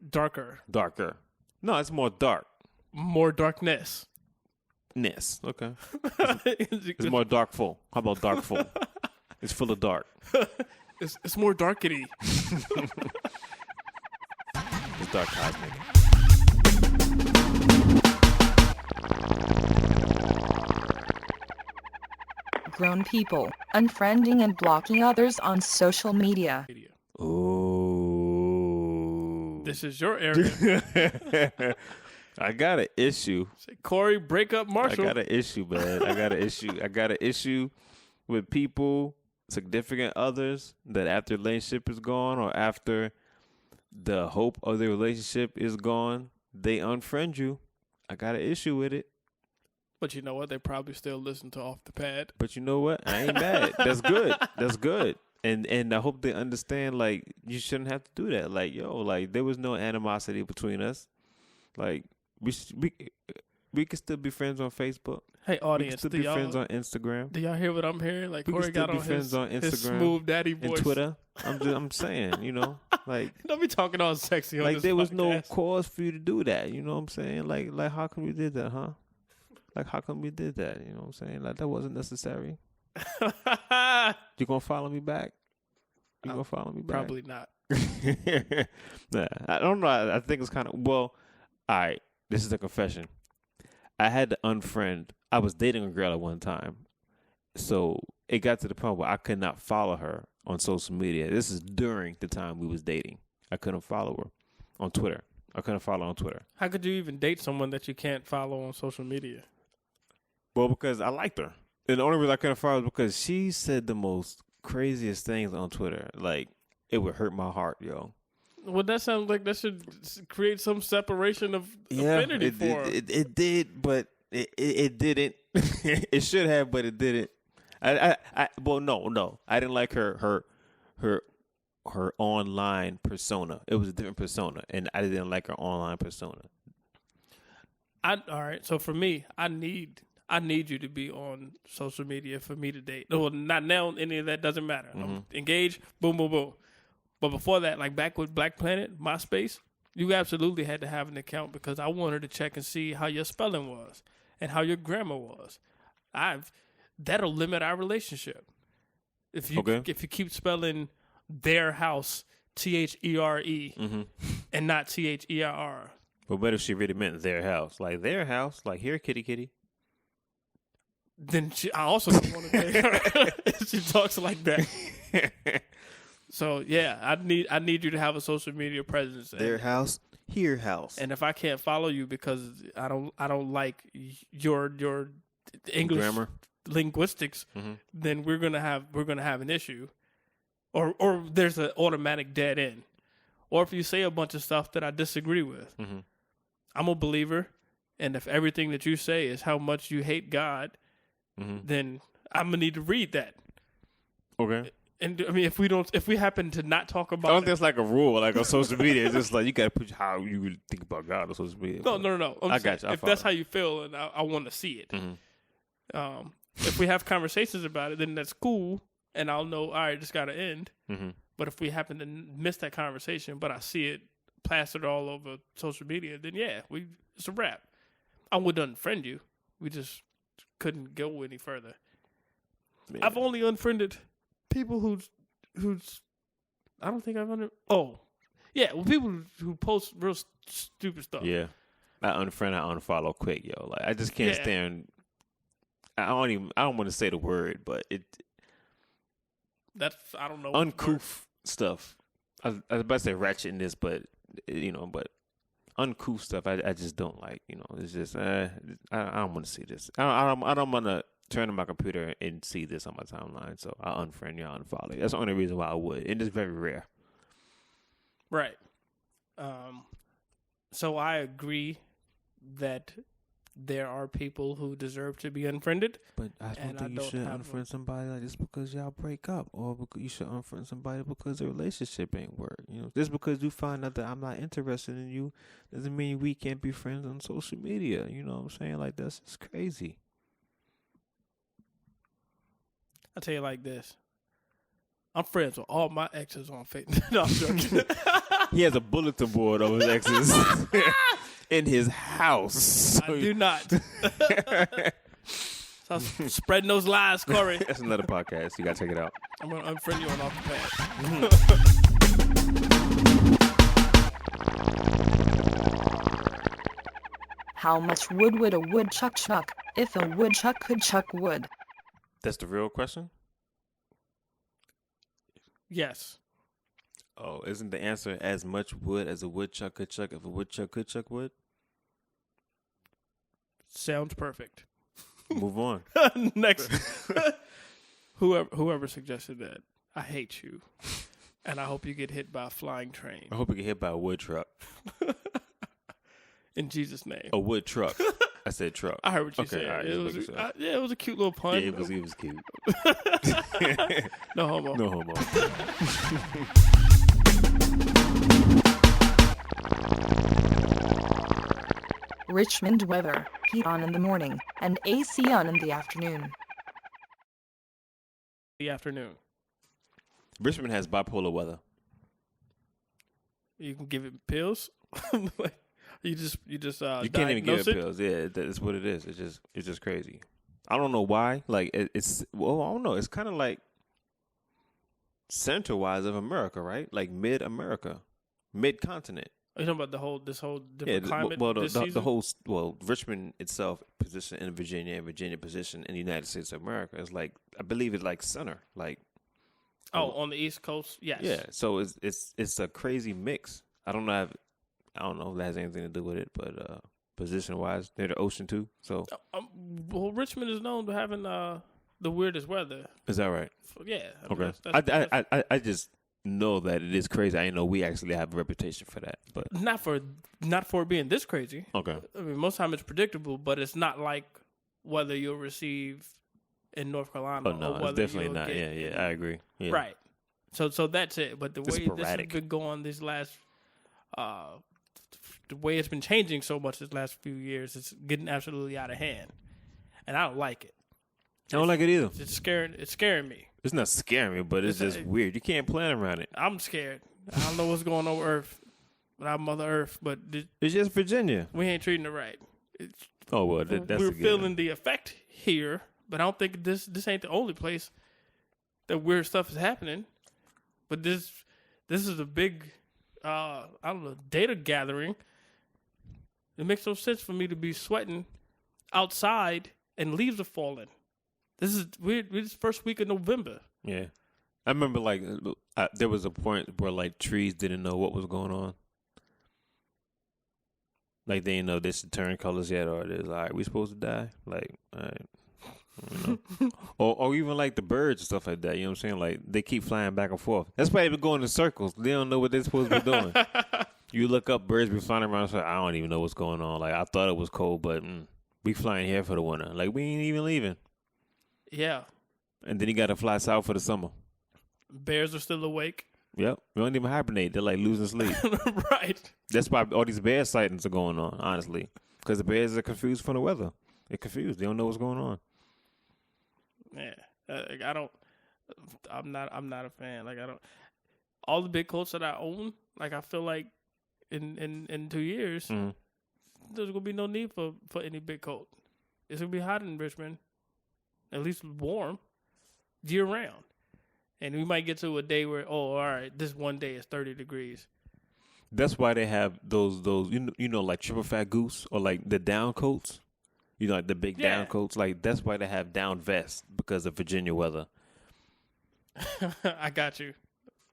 Darker. Darker. No, it's more dark. More darkness. Ness. Okay. It's more darkful. How about darkful? It's full of dark. It's more darkety. It's dark cosmic. Grown people, unfriending and blocking others on social media. Ooh. This is your area. I got an issue. Say, Corey, break up Marshall. I got an issue, man. I got an issue with people, significant others, that after relationship is gone or after the hope of the relationship is gone, they unfriend you. I got an issue with it. But you know what? They probably still listen to Off the Pad. But you know what? I ain't mad. That's good. That's good. And I hope they understand, like, you shouldn't have to do that. Like, yo, like, there was no animosity between us. Like, we can still be friends on Facebook. Hey, We can audience, still be friends on Instagram. do y'all hear what I'm hearing? Like, We can Corey still got be on friends his, on his Instagram smooth daddy and voice. Twitter. I'm saying, you know, like Don't be talking all sexy on like this there was no podcast. cause for you to do that. You know what I'm saying? Like how come you did that, huh? Like how come you did that? You know what I'm saying? Like that wasn't necessary. You gonna follow me back? You gonna follow me back? Probably not. Nah, I don't know. I think it's kind of all right. This is a confession. I had to unfriend. I was dating a girl at one time, so it got to the point where I could not follow her on social media. This is during the time we was dating. I couldn't follow her on Twitter. I couldn't follow her on Twitter. How could you even date someone that you can't follow on social media? Well, because I liked her, and the only reason I couldn't follow her was because she said the most craziest things on Twitter. Like it would hurt my heart, yo. Well, that sounds like that should create some separation of affinity for her. It did, but it didn't. It should have, but it didn't. Well, no. I didn't like her online persona. It was a different persona, and I didn't like her online persona. All right. So for me, I need you to be on social media for me to date. Well, not now. Any of that doesn't matter. I'm engaged. Boom, boom, boom. But before that, like back with Black Planet, MySpace, you absolutely had to have an account because I wanted to check and see how your spelling was and how your grammar was. That'll limit our relationship. If you keep spelling their house THERE and not THEIR. But what if she really meant their house? Like here, kitty kitty. Then I also don't want to date her. She talks like that. So yeah, I need you to have a social media presence. Their house, here house. And if I can't follow you because I don't like your English grammar, linguistics, then we're gonna have an issue, or there's an automatic dead end. Or if you say a bunch of stuff that I disagree with, I'm a believer, and if everything that you say is how much you hate God, then I'm gonna need to read that. Okay. And I mean, if we happen to not talk about, I don't think it's like a rule, like on social media. It's just like you gotta put how you really think about God on social media. No. I got you. If that's how you feel, and I want to see it. If we have conversations about it, then that's cool, and I'll know. All right, this got to end. But if we happen to miss that conversation, but I see it plastered all over social media, then yeah, it's a wrap. I would unfriend you. We just couldn't go any further. Man. I've only unfriended people who's I don't think I've people who post real stupid stuff. Yeah, I unfollow quick, yo. Like I just can't stand. I don't want to say the word, but that's I don't know uncouth stuff. I was about to say ratchetness, but but uncouth stuff. I just don't like. It's just I don't want to see this. I don't want to turn on my computer and see this on my timeline. So I unfriend you, I unfollow you. That's the only reason why I would, and it's very rare. Right. So I agree that there are people who deserve to be unfriended. But I don't think you should unfriend somebody like just because y'all break up, or because you should unfriend somebody because the relationship ain't work. Just because you find out that I'm not interested in you doesn't mean we can't be friends on social media. You know what I'm saying? Like that's just crazy. I'll tell you like this. I'm friends with all my exes on Facebook. No, I'm joking. He has a bulletin board of his exes in his house. I do not. So spreading those lies, Corey. That's another podcast. You got to check it out. I'm going to unfriend you on Off the Pad. How much wood would a woodchuck chuck if a woodchuck could chuck wood? That's the real question? Yes. Oh, isn't the answer as much wood as a woodchuck could chuck if a woodchuck could chuck wood? Sounds perfect. Move on. Next. Whoever suggested that, I hate you. And I hope you get hit by a flying train. I hope you get hit by a wood truck. In Jesus' name. A wood truck. I said truck. I heard what you said. Right, it was a cute little pun. Yeah, it was cute. No homo. No homo. Richmond weather, heat on in the morning, and AC on in the afternoon. The afternoon. Richmond has bipolar weather. You can give it pills. You can't even give it pills. Yeah, that's what it is. It's just crazy. I don't know why. Like I don't know. It's kind of like center-wise of America, right? Like mid-America, mid-continent. Are you talking about this whole different climate? Well, this the whole Richmond itself position in Virginia and Virginia position in the United States of America is like, I believe it's like center, like. On the East Coast, yes. Yeah, so it's a crazy mix. I don't know if that has anything to do with it, but position wise, near the ocean too. So. Well, Richmond is known for having the weirdest weather. Is that right? So, yeah. Okay. I just know that it is crazy. I didn't know we actually have a reputation for that, but not for it being this crazy. Okay. I mean, most time it's predictable, but it's not like whether you'll receive in North Carolina. Oh no, it's definitely not. Yeah, I agree. Yeah. Right. So that's it. But the way sporadic. this has been going these last, the way it's been changing so much this last few years, it's getting absolutely out of hand, and I don't like it. I don't like it either. It's scaring me. It's not scaring me, but it's just weird. You can't plan around it. I'm scared. I don't know what's going on with Earth, with our Mother Earth, but It's just Virginia. we ain't treating it right. Oh well, that's We're a good feeling one. the effect here, but I don't think this ain't the only place that weird stuff is happening. But this is a big, I don't know, data gathering. It makes no sense for me to be sweating outside and leaves are falling. This is weird. This first week of November. Yeah, I remember like there was a point where like trees didn't know what was going on. Like they didn't know this should turn colors yet, or it's all right, we supposed to die. Like, all right. You know? or even like the birds and stuff like that. You know what I'm saying? Like they keep flying back and forth. That's why they be going in circles. They don't know what they're supposed to be doing. You look up, birds be flying around. So I don't even know what's going on. Like I thought it was cold, but we flying here for the winter. Like we ain't even leaving. Yeah. And then you got to fly south for the summer. Bears are still awake. Yep, they don't even hibernate. They're like losing sleep. Right. That's why all these bear sightings are going on. Honestly, because the bears are confused from the weather. They're confused. They don't know what's going on. Yeah. I'm not a fan. Like I don't. All the big coats that I own, like I feel like in 2 years, there's gonna be no need for any big coat. It's gonna be hot in Richmond, at least warm, year round. And we might get to a day where, all right, this one day is 30 degrees. That's why they have those like triple fat goose or like the down coats. You know, like the big down coats. Like that's why they have down vests because of Virginia weather. I got you.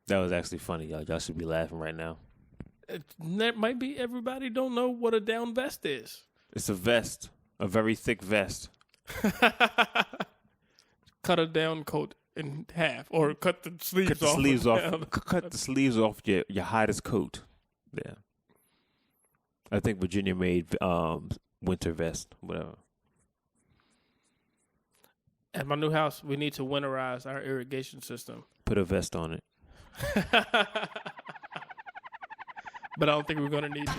That was actually funny, y'all. Y'all should be laughing right now. That might be everybody don't know what a down vest is. It's a vest, a very thick vest. Cut a down coat in half, or cut the sleeves Cut the off. sleeves off. Cut the sleeves off your hottest coat. Yeah. I think Virginia made winter vest, whatever. At my new house, we need to winterize our irrigation system. Put a vest on it. But I don't think we're going to need to.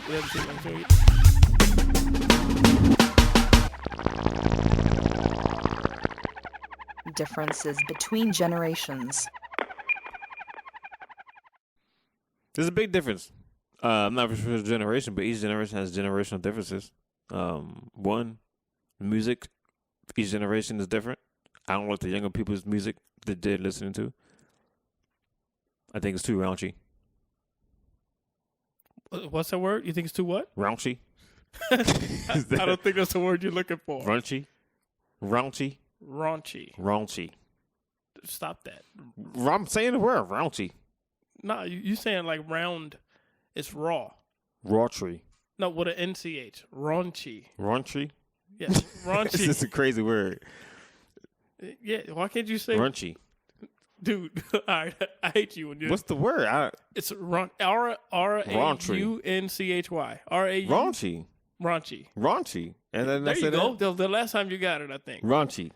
We haven't seen one yet. Differences between generations. There's a big difference. I'm not sure the generation, but each generation has generational differences. One, music, each generation is different. I don't know what the younger people's music that they're listening to. I think it's too raunchy. What's that word? You think it's too what? Raunchy? I don't think that's the word you're looking for. Raunchy? Raunchy? Raunchy. Raunchy. Stop that. I'm saying the word raunchy. No, you saying like round. It's raw. Raunchy. No, with an NCH. Raunchy. Raunchy? Yeah, It's raunchy. just a crazy word. Yeah, why can't you say, Raunchy. dude? All right, I hate you when you. What's the word? It's R-A-U-N-C-H-Y. R-A-U. Raunchy. Raunchy. Raunchy. And then There I you said go. The last time you got it, I think. Raunchy.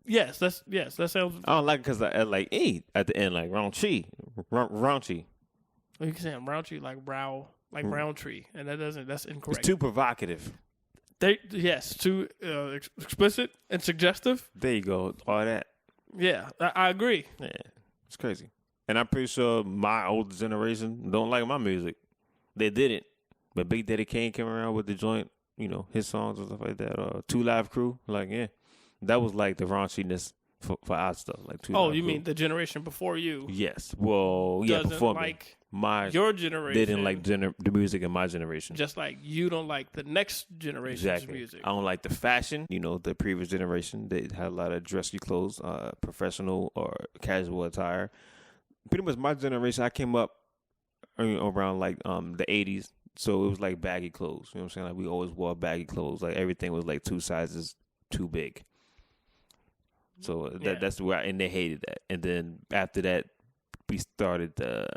Yes, that sounds. I don't like it because I like E at the end, like raunchy. Raunchy. You can say I'm raunchy like Roundtree, and that's incorrect. It's too provocative. Too explicit and suggestive. There you go. All that. Yeah, I agree. Yeah. It's crazy. And I'm pretty sure my older generation don't like my music. They didn't. But Big Daddy Kane came around with the joint, his songs and stuff like that. 2 Live Crew. Like, yeah. That was like the raunchiness for our stuff. Like 2 Oh, Live you Crew. mean the generation before you? Yes. Well, yeah, Doesn't before like me. your generation. They didn't like the music in my generation. Just like you don't like the next generation's Exactly. music. I don't like the fashion. The previous generation, they had a lot of dressy clothes, professional or casual attire. Pretty much my generation, I came up around like the 80s. So it was like baggy clothes. You know what I'm saying? Like we always wore baggy clothes. Like everything was like 2 sizes too big. So that's where and they hated that. And then after that, we started the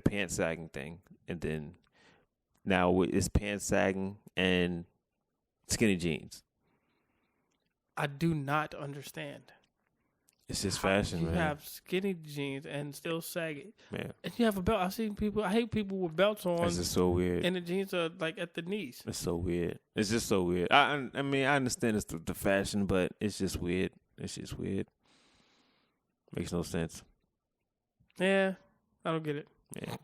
pants sagging thing. And then now it's pants sagging and skinny jeans. I do not understand. It's just fashion, You man. have skinny jeans and still saggy. Man, And you have a belt. I hate people with belts on it's just so weird. and the jeans are like at the knees. It's so weird. It's just so weird. I mean, I understand it's the fashion, but it's just weird. It's just weird. Makes no sense. Yeah, I don't get it. Yeah.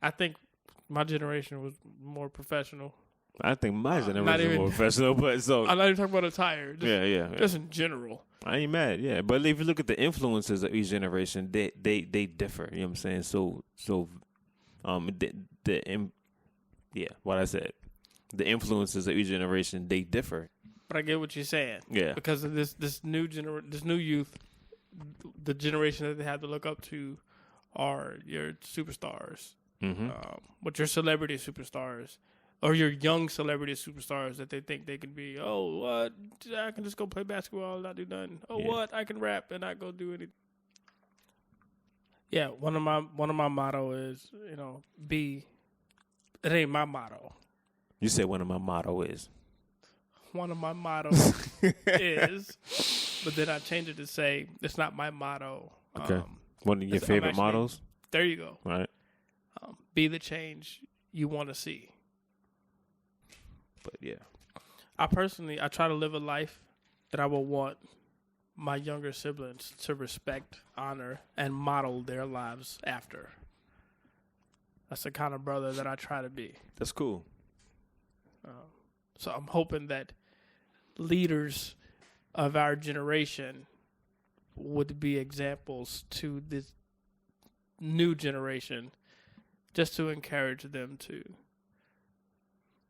I think my generation was more professional. I think my not generation even- more professional, but so I'm not even talking about attire. Just, yeah. just in general. I ain't mad, yeah. But if you look at the influences of each generation, they differ. You know what I'm saying? So what I said, the influences of each generation, they differ. But I get what you're saying. Yeah. Because of this new youth, the generation that they have to look up to are your superstars. Mm-hmm. What your celebrity superstars or your young celebrity superstars that they think they can be. Oh, what? I can just go play basketball and not do nothing. Oh, Yeah. what? I can rap and not go do anything. Yeah, one of my motto is, be. It ain't my motto. You said one of my motto is. One of my mottos is, but then I changed it to say it's not my motto. Okay. One of your I'm favorite actually- mottos? There you go. All right. Be the change you want to see. But yeah. I try to live a life that I will want my younger siblings to respect, honor, and model their lives after. That's the kind of brother that I try to be. That's cool. So I'm hoping that leaders of our generation would be examples to this new generation, just to encourage them to.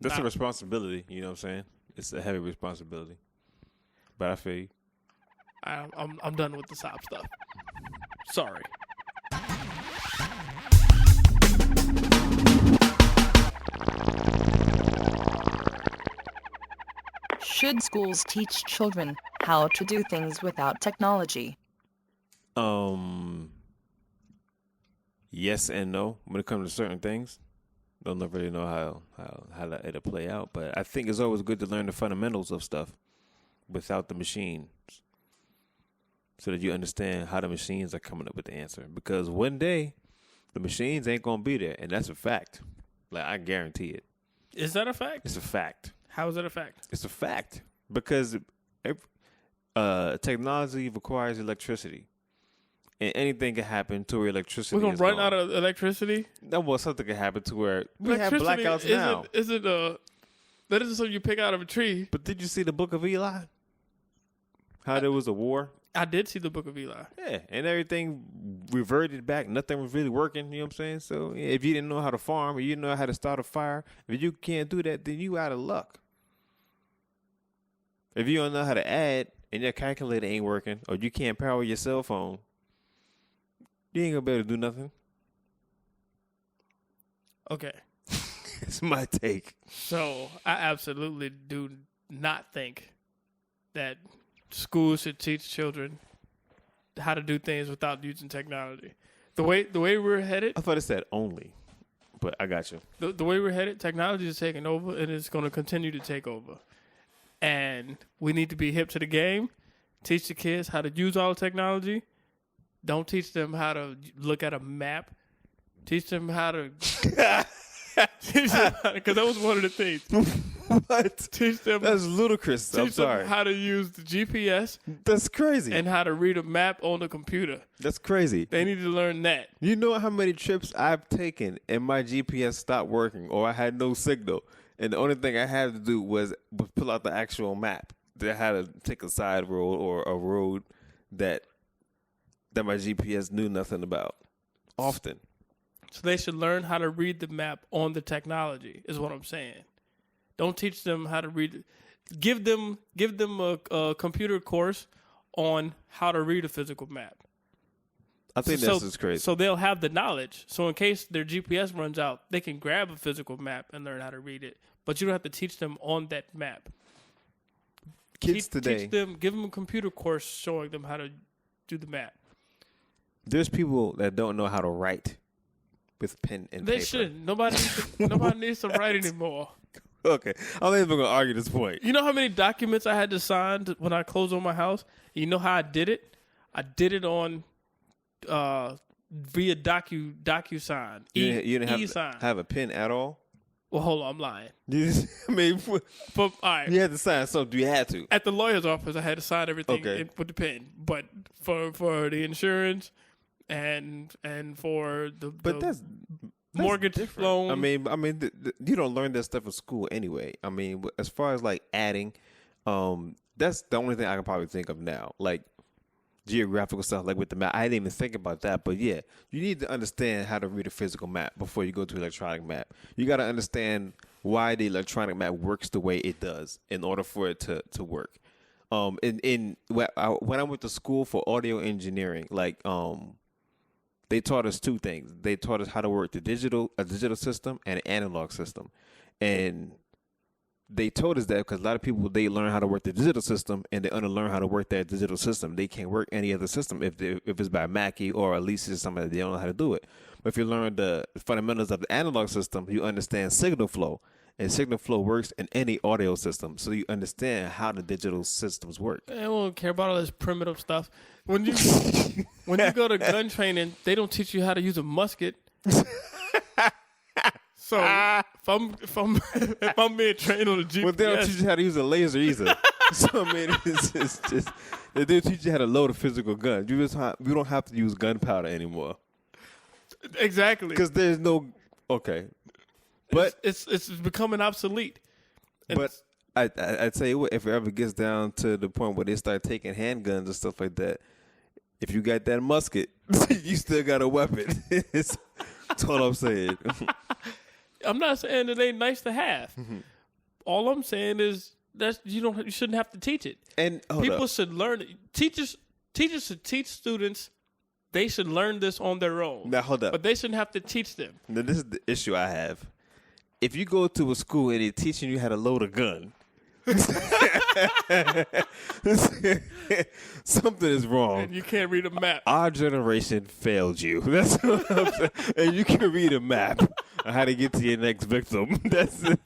That's a Nah. responsibility, you know what I'm saying? It's a heavy responsibility. But I feel you. I'm done with the sob stuff. Sorry. Should schools teach children how to do things without technology? Yes and no when it comes to certain things. Don't really know how it'll play out, but I think it's always good to learn the fundamentals of stuff without the machines, so that you understand how the machines are coming up with the answer. Because one day, the machines ain't gonna be there, and that's a fact. Like, I guarantee it. Is that a fact? It's a fact. How is that a fact? It's a fact because technology requires electricity, and anything can happen to where electricity. We're gonna is run gone. out of electricity. Something can happen to where we have Electricity blackouts now. That isn't something you pick out of a tree. But did you see the Book of Eli? How there was a war? I did see the Book of Eli. Yeah, and everything reverted back. Nothing was really working. You know what I'm saying? So yeah, if you didn't know how to farm, or you didn't know how to start a fire, if you can't do that, then you out of luck. If you don't know how to add and your calculator ain't working, or you can't power your cell phone, you ain't gonna be able to do nothing. Okay. It's my take. So I absolutely do not think that schools should teach children how to do things without using technology. The way we're headed, I thought it said only, but I got you. the way we're headed, technology is taking over and it's going to continue to take over. And we need to be hip to the game. Teach the kids how to use all the technology. Don't teach them how to look at a map. Teach them how to. Because that was one of the things. What? Teach them. That's ludicrous. I'm Teach them sorry. how to use the GPS That's crazy. and how to read a map on the computer. That's crazy. They need to learn that. You know how many trips I've taken and my GPS stopped working, or I had no signal, and the only thing I had to do was pull out the actual map. That I had to take a side road or a road that my GPS knew nothing about. Often. So they should learn how to read the map on the technology, is what I'm saying. Don't teach them how to read. Give them a computer course on how to read a physical map. I think that's just crazy. So they'll have the knowledge. So in case their GPS runs out, they can grab a physical map and learn how to read it. But you don't have to teach them on that map. Kids today, Give them a computer course showing them how to do the map. there's people that don't know how to write with pen and They paper. shouldn't. Nobody needs to write anymore. Okay, I'm not even going to argue this point. You know how many documents I had to sign when I closed on my house? You know how I did it? I did it on via DocuSign. You didn't E-sign. have a pen at all? Well, hold on, I'm lying. I mean, But all right, you had to sign something. You had to. at the lawyer's office, I had to sign everything Okay. with the pen. But for the insurance and for the That's mortgage different. loan, I mean, you don't learn that stuff in school anyway. I mean, as far as like adding, that's the only thing I can probably think of now. Like geographical stuff, like with the map. I didn't even think about that, but yeah, you need to understand how to read a physical map before you go to electronic map. You got to understand why the electronic map works the way it does in order for it to work. When I went to school for audio engineering, they taught us two things. They taught us how to work a digital system and an analog system. And they told us that because a lot of people, they learn how to work the digital system and they unlearn how to work that digital system. They can't work any other system if it's by Mackie or at least it's somebody they don't know how to do it. But if you learn the fundamentals of the analog system, you understand signal flow. And signal flow works in any audio system. So you understand how the digital systems work. I don't care about all this primitive stuff. When you go to gun training, they don't teach you how to use a musket. So if I'm being trained on a GPS, Well, they don't teach you how to use a laser either. So I mean, it's just they do teach you how to load a physical gun. You don't have to use gunpowder anymore exactly, because there's no okay. But it's becoming obsolete. And but I tell you what, if it ever gets down to the point where they start taking handguns and stuff like that, if you got that musket, you still got a weapon. That's all I'm saying. I'm not saying it ain't nice to have. All I'm saying is that you shouldn't have to teach it. And People should learn it. Teachers should teach students. They should learn this on their own. Now hold up. But they shouldn't have to teach them. Now this is the issue I have. If you go to a school and they're teaching you how to load a gun, something is wrong. And you can't read a map. Our generation failed you. That's what I'm saying. And you can read a map on how to get to your next victim. That's it.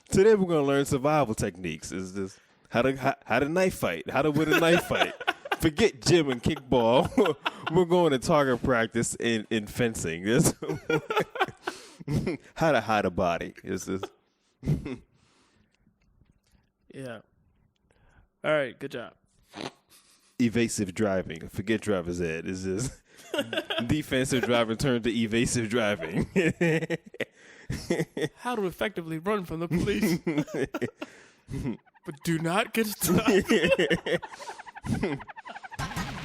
Today we're gonna learn survival techniques. Is this how to knife fight? How to win a knife fight? Forget gym and kickball. We're going to target practice in fencing. This how to hide a body. Is this? Yeah. All right. Good job. Evasive driving. Forget driver's ed. Is this defensive driving turned to evasive driving? How to effectively run from the police, but do not get stuck.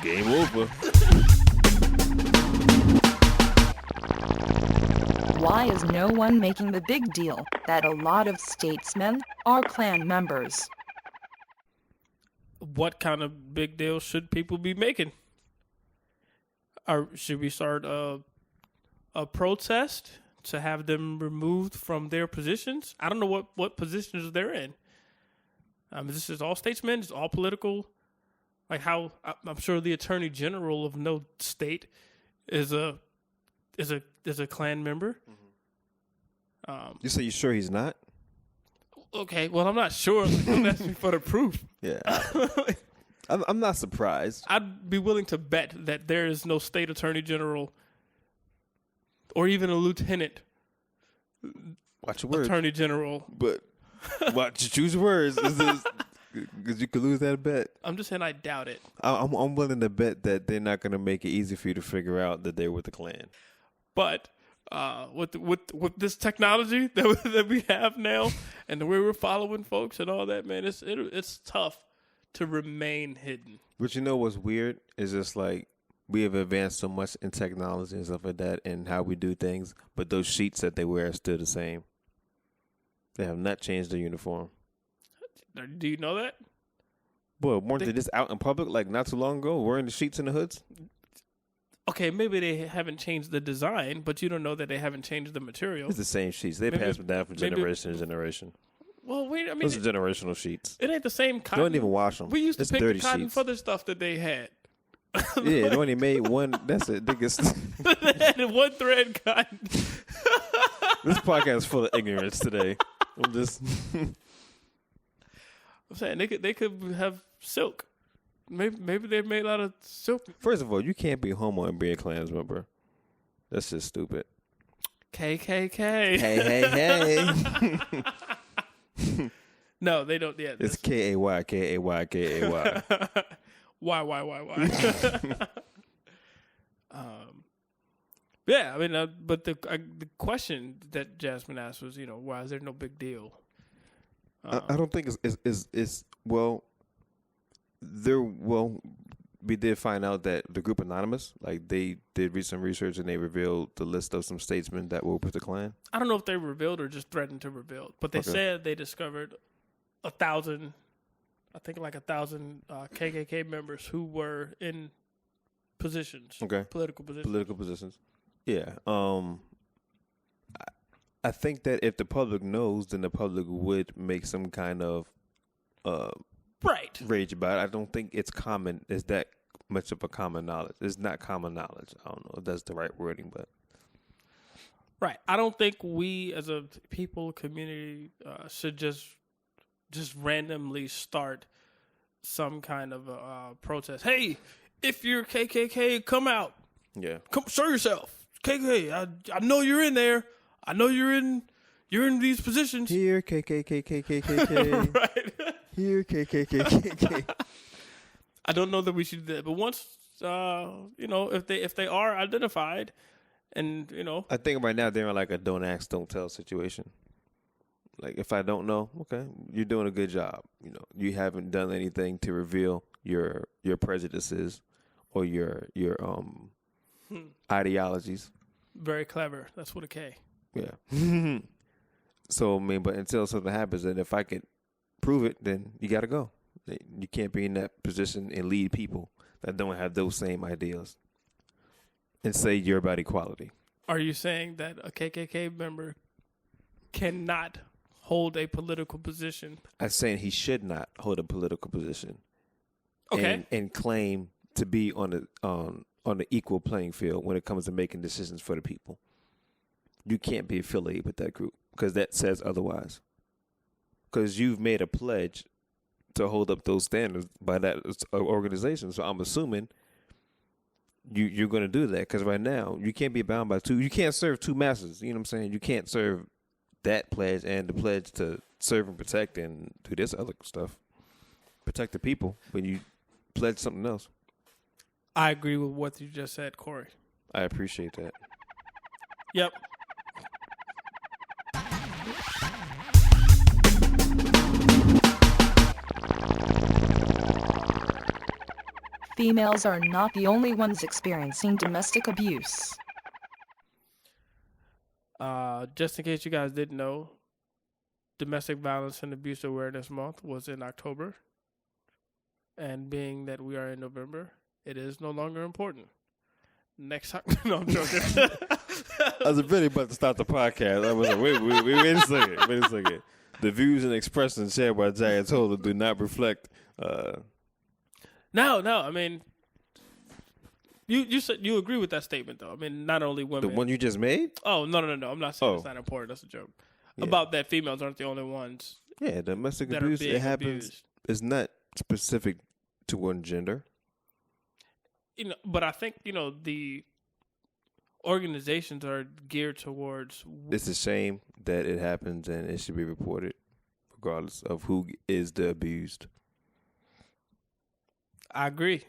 Game over. Why is no one making the big deal that a lot of statesmen are Klan members? What kind of big deal should people be making? Or should we start a protest to have them removed from their positions? I don't know what positions they're in. This is all statesmen. It's all political. Like how I'm sure the Attorney General of no state is a Klan member. You say you sure he's not? Okay, well I'm not sure. Don't ask me for the proof. Yeah. I'm not surprised. I'd be willing to bet that there is no state attorney general or even a lieutenant Watch your words. attorney general. But watch, choose your words. Because you could lose that bet. I'm just saying I doubt it. I'm willing to bet that they're not going to make it easy for you to figure out that they're with the Klan. But with this technology that we have now and the way we're following folks and all that, man, it's tough to remain hidden. But you know what's weird is just like we have advanced so much in technology and stuff like that and how we do things, but those sheets that they wear are still the same. They have not changed their uniform. Do you know that? Boy, weren't they just out in public like not too long ago wearing the sheets and the hoods? Okay, maybe they haven't changed the design, but you don't know that they haven't changed the material. It's the same sheets. They Maybe- pass them down from maybe- generation to generation. Well, wait, I mean, Those are generational sheets. it ain't the same cotton. Don't even wash them. We used to It's pick dirty the cotton sheets. for the stuff that they had. Yeah, they only made one. That's it. They They had one thread cotton. This podcast is full of ignorance today. I'm just. I'm saying they could have silk. Maybe they made out of silk. First of all, you can't be homo and be a Klansman, bro. That's just stupid. KKK. Hey. No, they don't yet. It's KAY. Why? Yeah, I mean, but the question that Jasmine asked was, why is there no big deal? I don't think it's well. We did find out that the group Anonymous, like they did recent research and they revealed the list of some statesmen that were with the Klan. I don't know if they revealed or just threatened to reveal, but they said they discovered 1,000, I think like 1,000 KKK members who were in positions, political positions. Yeah. I think that if the public knows, then the public would make some kind of rage about it. I don't think it's common. Is that much of a common knowledge? It's not common knowledge. I don't know if that's the right wording, but right. I don't think we as a people community should just randomly start some kind of protest. Hey, if you're KKK, come out. Yeah. Come show yourself. KKK, I know you're in there. I know you're in these positions. Here, KKK. Right. Here, KKK. I don't know that we should do that, but once if they are identified, and I think right now they're in like a don't ask, don't tell situation. Like if I don't know, okay, you're doing a good job. You haven't done anything to reveal your prejudices or your ideologies. Very clever. That's with a K. Yeah. So I mean, but until something happens, and if I can prove it, then you got to go. You can't be in that position and lead people that don't have those same ideas and say you're about equality. Are you saying that a KKK member cannot hold a political position? I'm saying he should not hold a political position. Okay. And claim to be on the equal playing field when it comes to making decisions for the people. You can't be affiliated with that group because that says otherwise. Because you've made a pledge to hold up those standards by that organization. So I'm assuming you're going to do that because right now you can't be bound by two. You can't serve two masters. You know what I'm saying? You can't serve that pledge and the pledge to serve and protect and do this other stuff. Protect the people when you pledge something else. I agree with what you just said, Corey. I appreciate that. Yep. Females are not the only ones experiencing domestic abuse. Just in case you guys didn't know, Domestic Violence and Abuse Awareness Month was in October. And being that we are in November, it is no longer important. Next time, no, I'm joking. I was really about to start the podcast. I was like, wait a second. The views and expressions shared by Jayatola do not reflect. No. I mean, you said you agree with that statement, though. I mean, not only women. The one you just made? Oh, no. I'm not saying it's not important. That's a joke. Yeah. About that females aren't the only ones. Yeah, domestic that abuse, are being it happens. abused. It's not specific to one gender. But I think, the organizations are geared towards. It's a shame that it happens and it should be reported regardless of who is the abused. I agree.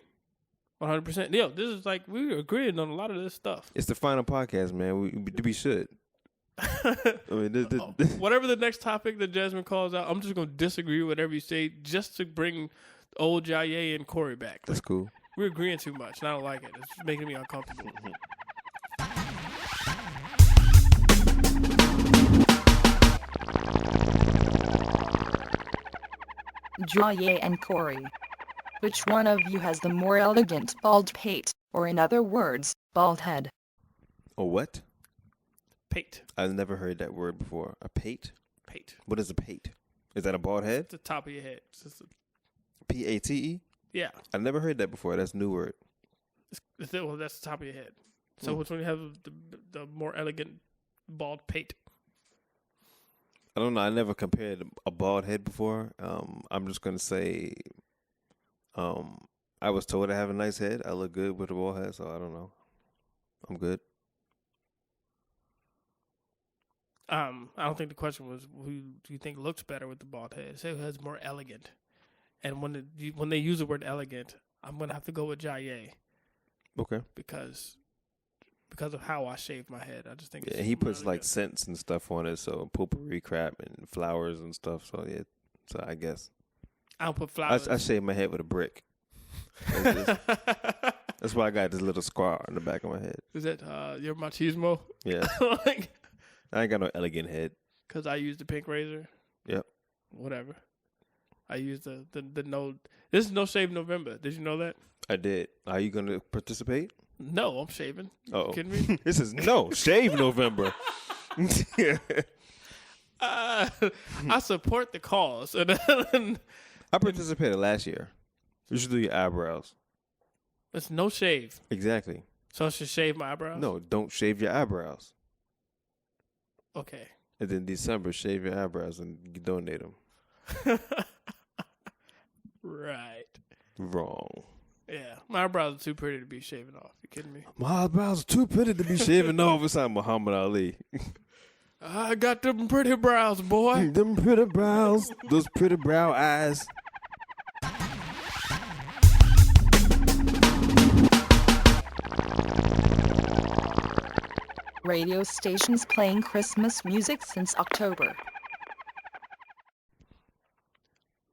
100%. Yo, this is like, we were agreeing on a lot of this stuff. It's the final podcast, man. We should. I mean, whatever the next topic that Jasmine calls out, I'm just going to disagree with whatever you say just to bring old Jaye and Corey back. That's cool. We're agreeing too much, and I don't like it. It's making me uncomfortable. Jaye and Corey. Which one of you has the more elegant bald pate, or in other words, bald head? A what? Pate. I've never heard that word before. A pate? Pate. What is a pate? Is that a bald head? It's the top of your head. It's just P-A-T-E? Yeah. I've never heard that before. That's a new word. Well, that's the top of your head. So which one you have the more elegant bald pate? I don't know. I never compared a bald head before. I'm just going to say I was told I have a nice head. I look good with a bald head, so I don't know. I'm good. I don't think the question was who do you think looks better with the bald head. Say who has more elegant. And when they use the word elegant, I'm gonna have to go with Jaye Okay. because of how I shave my head. I just think Yeah, it's he puts really like good. scents and stuff on it, so potpourri crap and flowers and stuff. So yeah, so I guess I don't put flowers. I shave my head with a brick. That's why I got this little scar on the back of my head. Is that your machismo? Yeah, Like, I ain't got no elegant head. because I use the pink razor. Yep. Whatever. I use the no. This is No Shave November. Did you know that? I did. Are you gonna participate? No, I'm shaving. Oh, You kidding me? This is no shave November. I support the cause. And I participated last year. You should do your eyebrows. it's no shave. Exactly. So I should shave my eyebrows? No, don't shave your eyebrows. Okay. And then December, shave your eyebrows and you donate them. Right. Wrong. Yeah. My eyebrows are too pretty to be shaven off. You kidding me? My eyebrows are too pretty to be shaving off. It's like Muhammad Ali. I got them pretty brows, boy. Them pretty brows, those pretty brow eyes. Radio stations playing Christmas music since October.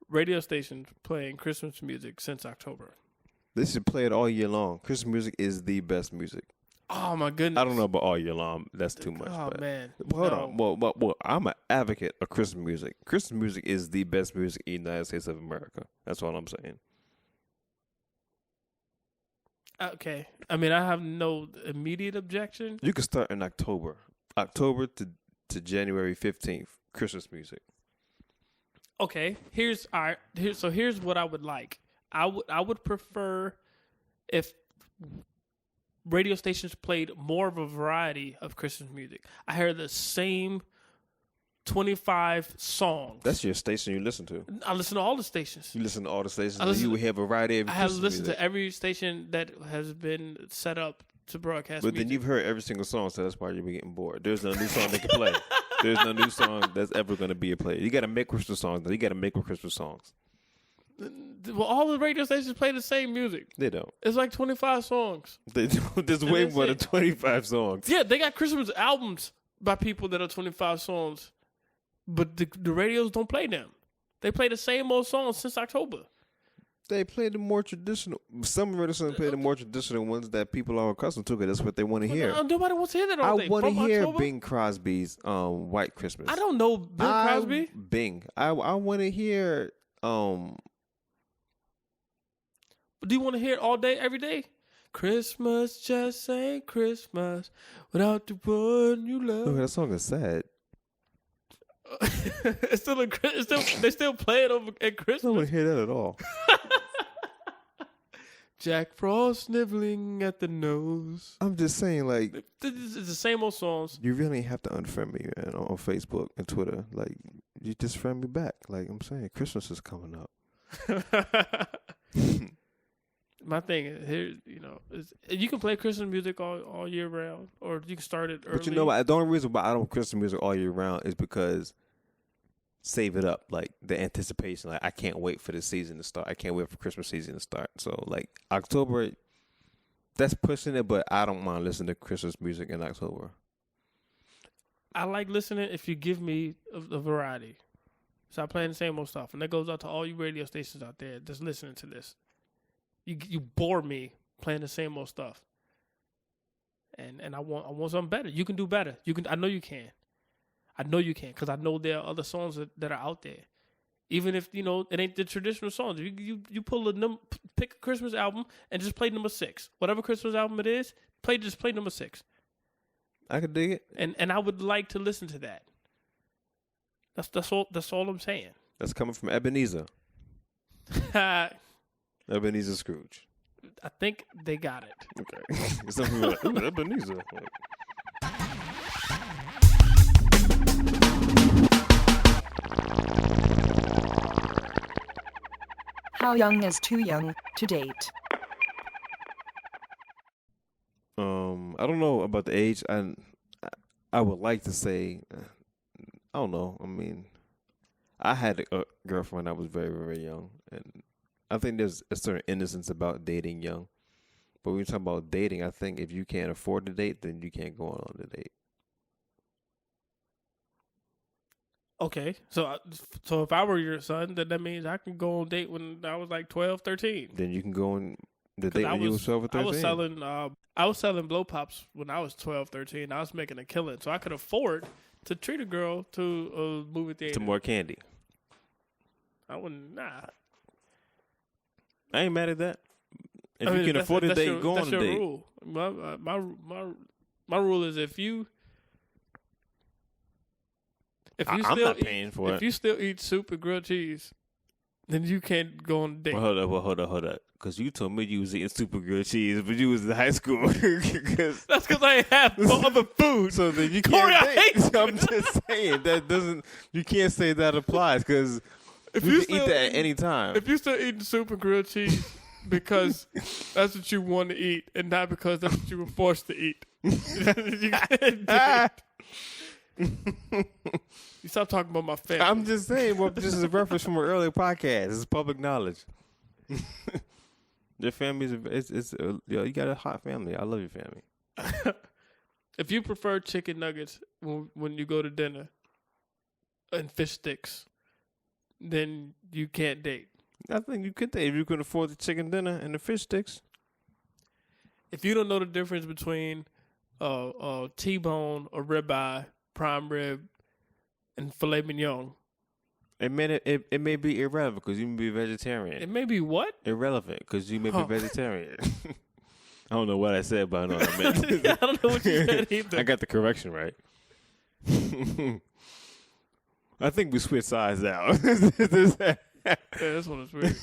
Radio stations playing Christmas music since October. They should play it all year long. Christmas music is the best music. Oh, my goodness. I don't know about all year long. That's too much. Oh, but. man. Hold No. on. Well, I'm an advocate of Christmas music. Christmas music is the best music in the United States of America. That's all I'm saying. Okay. I mean, I have no immediate objection. You can start in October. October to January 15th. Christmas music. Okay. Here's what I would like. I would prefer if radio stations played more of a variety of Christmas music. I heard the same 25 songs. That's your station you listen to. I listen to all the stations. You listen to all the stations. I listen You to- will have a variety of I have Christmas listened music. to every station that has been set up to broadcast But music. then you've heard every single song, so that's why you're getting bored. There's no new song they can play. There's no new song that's ever going to be a play. You got to make Christmas songs. You got to make Christmas songs. Well, all the radio stations play the same music. They don't. It's like 25 songs. They don't. There's way that's more than it. 25 songs. Yeah, they got Christmas albums by people that are 25 songs, but the radios don't play them. They play the same old songs since October. They play the more traditional. Some radio stations play the more traditional ones that people are accustomed to because that's what they want to hear. Nobody wants to hear that all day. I want to From hear October? Bing Crosby's White Christmas. I don't know Bill Cosby. Bing. I want to hear But do you want to hear it all day, every day? Christmas just ain't Christmas without the one you Oh, love. that song is sad. They still play it over at I don't want Christmas. to hear that at all. Jack Frost sniveling at the nose. I'm just saying, like, It's the same old songs. you really have to unfriend me, man, on Facebook and Twitter. Like, you just friend me back. Like I'm saying, Christmas is coming up. My thing is here, is you can play Christmas music all year round, or you can start it early. But you know what? The only reason why I don't Christmas music all year round is because save it up, like the anticipation. Like I can't wait for the season to start. I can't wait for Christmas season to start. So like October, that's pushing it, but I don't mind listening to Christmas music in October. I like listening if you give me a variety. Stop playing the same old stuff, and that goes out to all you radio stations out there just listening to this. You bore me playing the same old stuff, and I want something better. You can do better. I know you can. I know you can because I know there are other songs that are out there. Even if it ain't the traditional songs, you pick a Christmas album and just play number 6. Whatever Christmas album it is, just play number 6. I could dig it. And I would like to listen to that. That's all I'm saying. That's coming from Ebenezer. I Ebenezer Scrooge. think they got it. Okay. Some people are like, ooh, Ebenezer. Like, How young is too young to date? I don't know about the age. I would like to say I don't know. I mean, I had a girlfriend when I was very, very young, and I think there's a certain innocence about dating young. But when you talk about dating, I think if you can't afford to date, then you can't go on a date. Okay, so if I were your son, then that means I can go on date when I was like 12, 13. Then you can go on the 'Cause date when you was 12 or 13. I was selling blow pops when I was 12, 13. I was making a killing, so I could afford to treat a girl to a movie theater. To more candy. I wouldn't. Nah. I ain't mad at that. If I mean, you can afford a date, go on that's a your date. rule. My rule is if you I'm still not paying for if it. you still eat soup and grilled cheese, then you can't go on a date. Well, hold up. Because you told me you was eating super grilled cheese, but you was in high school. 'Cause- That's because I ain't have no other food. so then you Corey, can't I date. hate you. I'm just saying that doesn't. You can't say that applies because If you you can eat still- that at any time. If you still eating soup and grilled cheese because that's what you want to eat, and not because that's what you were forced to eat, you can't date. You stop talking about my family. I'm just saying. Well, this is a reference from an earlier podcast. It's public knowledge. Your family's you got a hot family. I love your family. If you prefer chicken nuggets when you go to dinner and fish sticks, then you can't date. I think you could date if you can afford the chicken dinner and the fish sticks. If you don't know the difference between T-bone or ribeye, prime rib, and filet mignon, It may be irrelevant because you may be vegetarian. it may be what? Irrelevant because you may Oh. be vegetarian. I don't know what I said, but I know what I meant. I don't know what you said either. I got the correction right. I think we switched sides now. Yeah, this one is weird.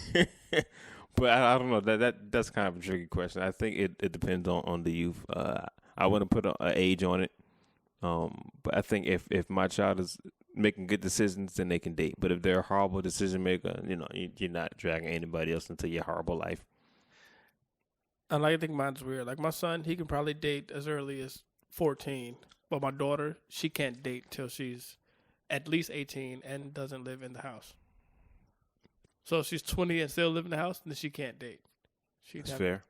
But I don't know. That's kind of a tricky question. I think it depends on the youth. I wouldn't put an age on it. But I think if my child is making good decisions, then they can date. But if they're a horrible decision maker, you're not dragging anybody else into your horrible life. I think mine's weird. Like my son, he can probably date as early as 14. But my daughter, she can't date till she's at least 18 and doesn't live in the house. So if she's 20 and still live in the house, then she can't date. That's fair.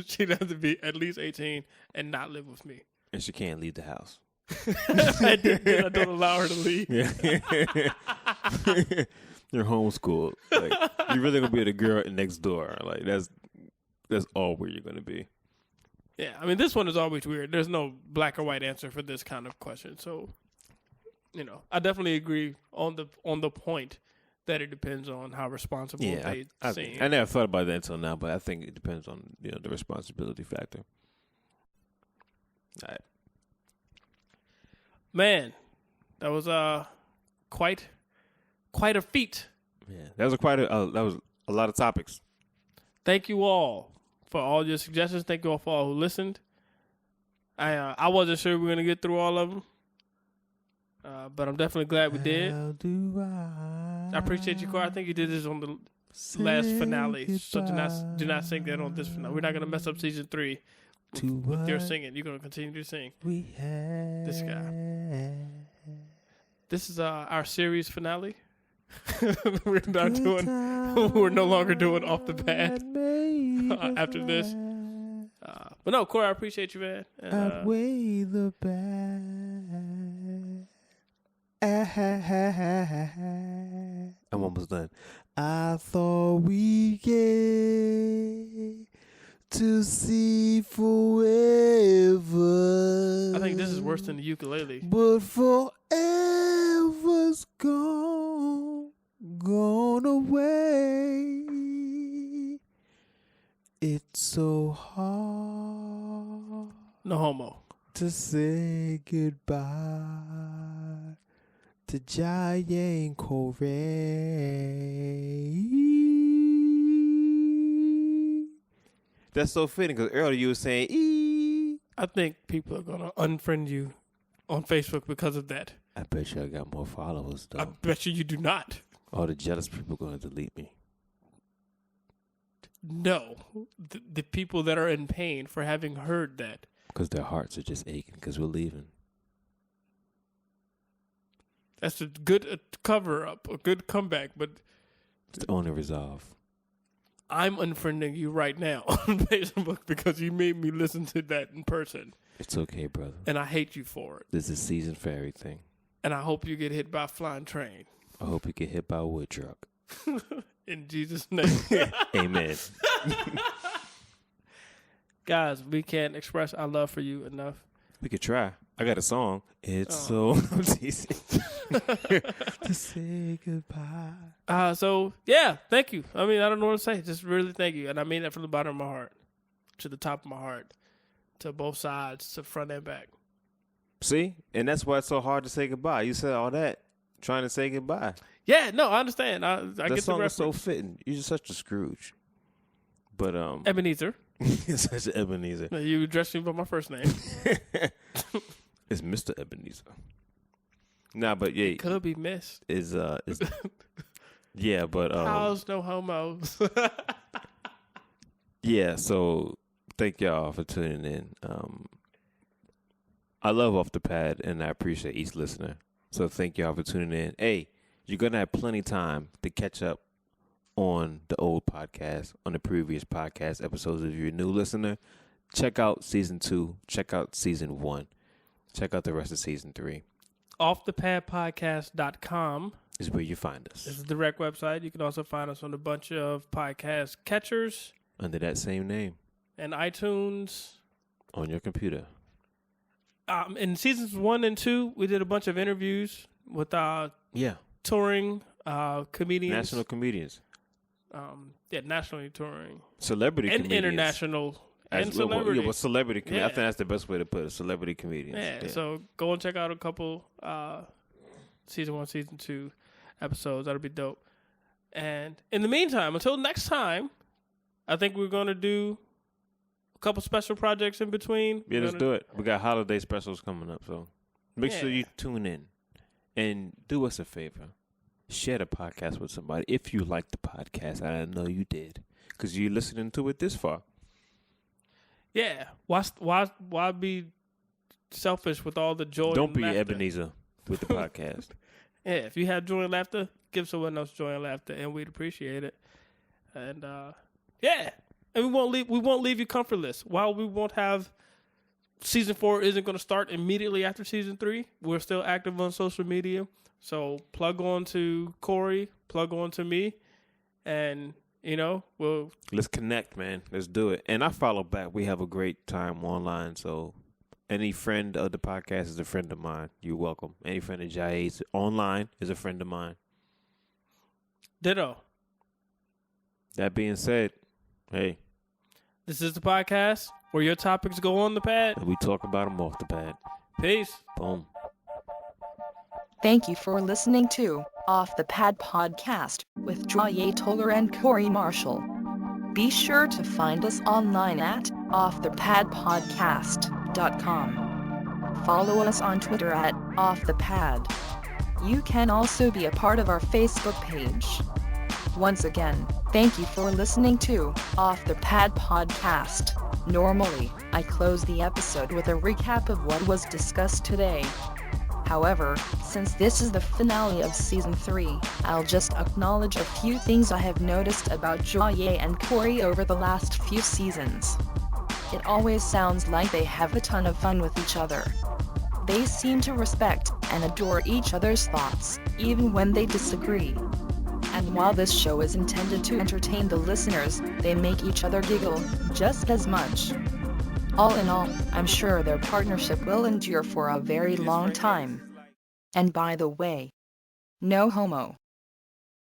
She'd have to be at least 18 and not live with me. And she can't leave the house. I don't allow her to leave. Yeah. You're homeschooled. Like, you're really gonna be the girl next door. Like that's all where you're gonna be. Yeah, I mean this one is always weird. There's no black or white answer for this kind of question. So, I definitely agree on the point that it depends on how responsible they seem. I never thought about that until now, but I think it depends on the responsibility factor. All right. Man, that was quite a feat. Yeah, that was that was a lot of topics. Thank you all for all your suggestions. Thank you all for all who listened. I wasn't sure we were gonna get through all of them, but I'm definitely glad we did. How do I appreciate you, Corey. I think you did this on the last finale, so do not sing that on this finale. We're not gonna mess up season 3 with your singing. You're gonna continue to sing. This guy. This is our series finale. We're no longer doing off the pad after this. But no, Corey, I appreciate you, man. And, outweigh the bad. I'm almost done. I thought we get to see forever. I think this is worse than the ukulele. But forever's gone away. It's so hard No homo. to say goodbye to Jaya and Corey. That's so fitting because earlier you were saying ee. I think people are gonna unfriend you on Facebook because of that. I bet you I got more followers though. I bet you do not. All the jealous people are going to delete me. No, the people that are in pain for having heard that. Because their hearts are just aching because we're leaving. That's a good cover up, a good comeback. But It's the only resolve. I'm unfriending you right now on Facebook because you made me listen to that in person, It's okay, brother. and I hate you for it. This is season for everything. And I hope you get hit by a flying train. I hope you get hit by a wood truck. In Jesus' name. Amen. Guys, we can't express our love for you enough. We could try. I got a song. It's so I'm teasing. To say goodbye. So, yeah, thank you. I mean, I don't know what to say. Just really thank you. And I mean that from the bottom of my heart to the top of my heart, to both sides, to front and back. See? And that's why it's so hard to say goodbye. You said all that trying to say goodbye. Yeah, no, I understand. I That get the song is reference. so fitting. You're just such a Scrooge. But Ebenezer. you're such an Ebenezer. No, you addressed me by my first name. It's Mr. Ebenezer. Nah, but yeah, Could be missed. is yeah, but How's no homos? yeah, so thank y'all for tuning in. I love Off the Pad and I appreciate each listener. So thank y'all for tuning in. Hey, you're gonna have plenty time to catch up on the old podcast, on the previous podcast episodes. If you're a new listener, check out season 2, check out season 1, check out the rest of season 3. OffThePadPodcast.com Is where you find is us the direct website. You can also find us on a bunch of podcast catchers under that same name and iTunes. on your computer. In seasons 1 and 2, we did a bunch of interviews with Yeah, touring comedians. national comedians, Nationally touring. celebrity And comedians. international. As And well, celebrity. Yeah, well, celebrity comedians. I Yeah. think that's the best way to put it. Celebrity comedians. Yeah, so go and check out a couple season 1, season 2 episodes. That'll be dope. And in the meantime, until next time, I think we're going to do a couple special projects in between. Yeah, let's do it. We got holiday specials coming up, so make sure Yeah. you tune in and do us a favor. Share the podcast with somebody if you like the podcast. I know you did because you're listening to it this far. Yeah. Why be selfish with all the joy Don't and be laughter? Ebenezer with the podcast. Yeah, if you have joy and laughter, give someone else joy and laughter, and we'd appreciate it. And yeah, and we won't leave you comfortless. While we won't have season 4 isn't going to start immediately after season 3, we're still active on social media. So plug on to Corey, plug on to me, and we'll Let's connect, man. Let's do it. And I follow back. We have a great time online. So any friend of the podcast is a friend of mine. You're welcome. Any friend of Jai's online is a friend of mine. ditto. That being said, hey, This is the podcast where your topics go on the pad. we talk about them off the pad. Peace. Boom. Thank you for listening to Off the Pad Podcast with Jaye Toller and Corey Marshall. Be sure to find us online at offthepadpodcast.com. Follow us on Twitter at offthepad. You can also be a part of our Facebook page. Once again, thank you for listening to Off the Pad Podcast. Normally, I close the episode with a recap of what was discussed today. However, since this is the finale of Season 3, I'll just acknowledge a few things I have noticed about Jaye and Corey over the last few seasons. It always sounds like they have a ton of fun with each other. They seem to respect and adore each other's thoughts, even when they disagree. And while this show is intended to entertain the listeners, they make each other giggle just as much. All in all, I'm sure their partnership will endure for a very long time. And by the way, no homo.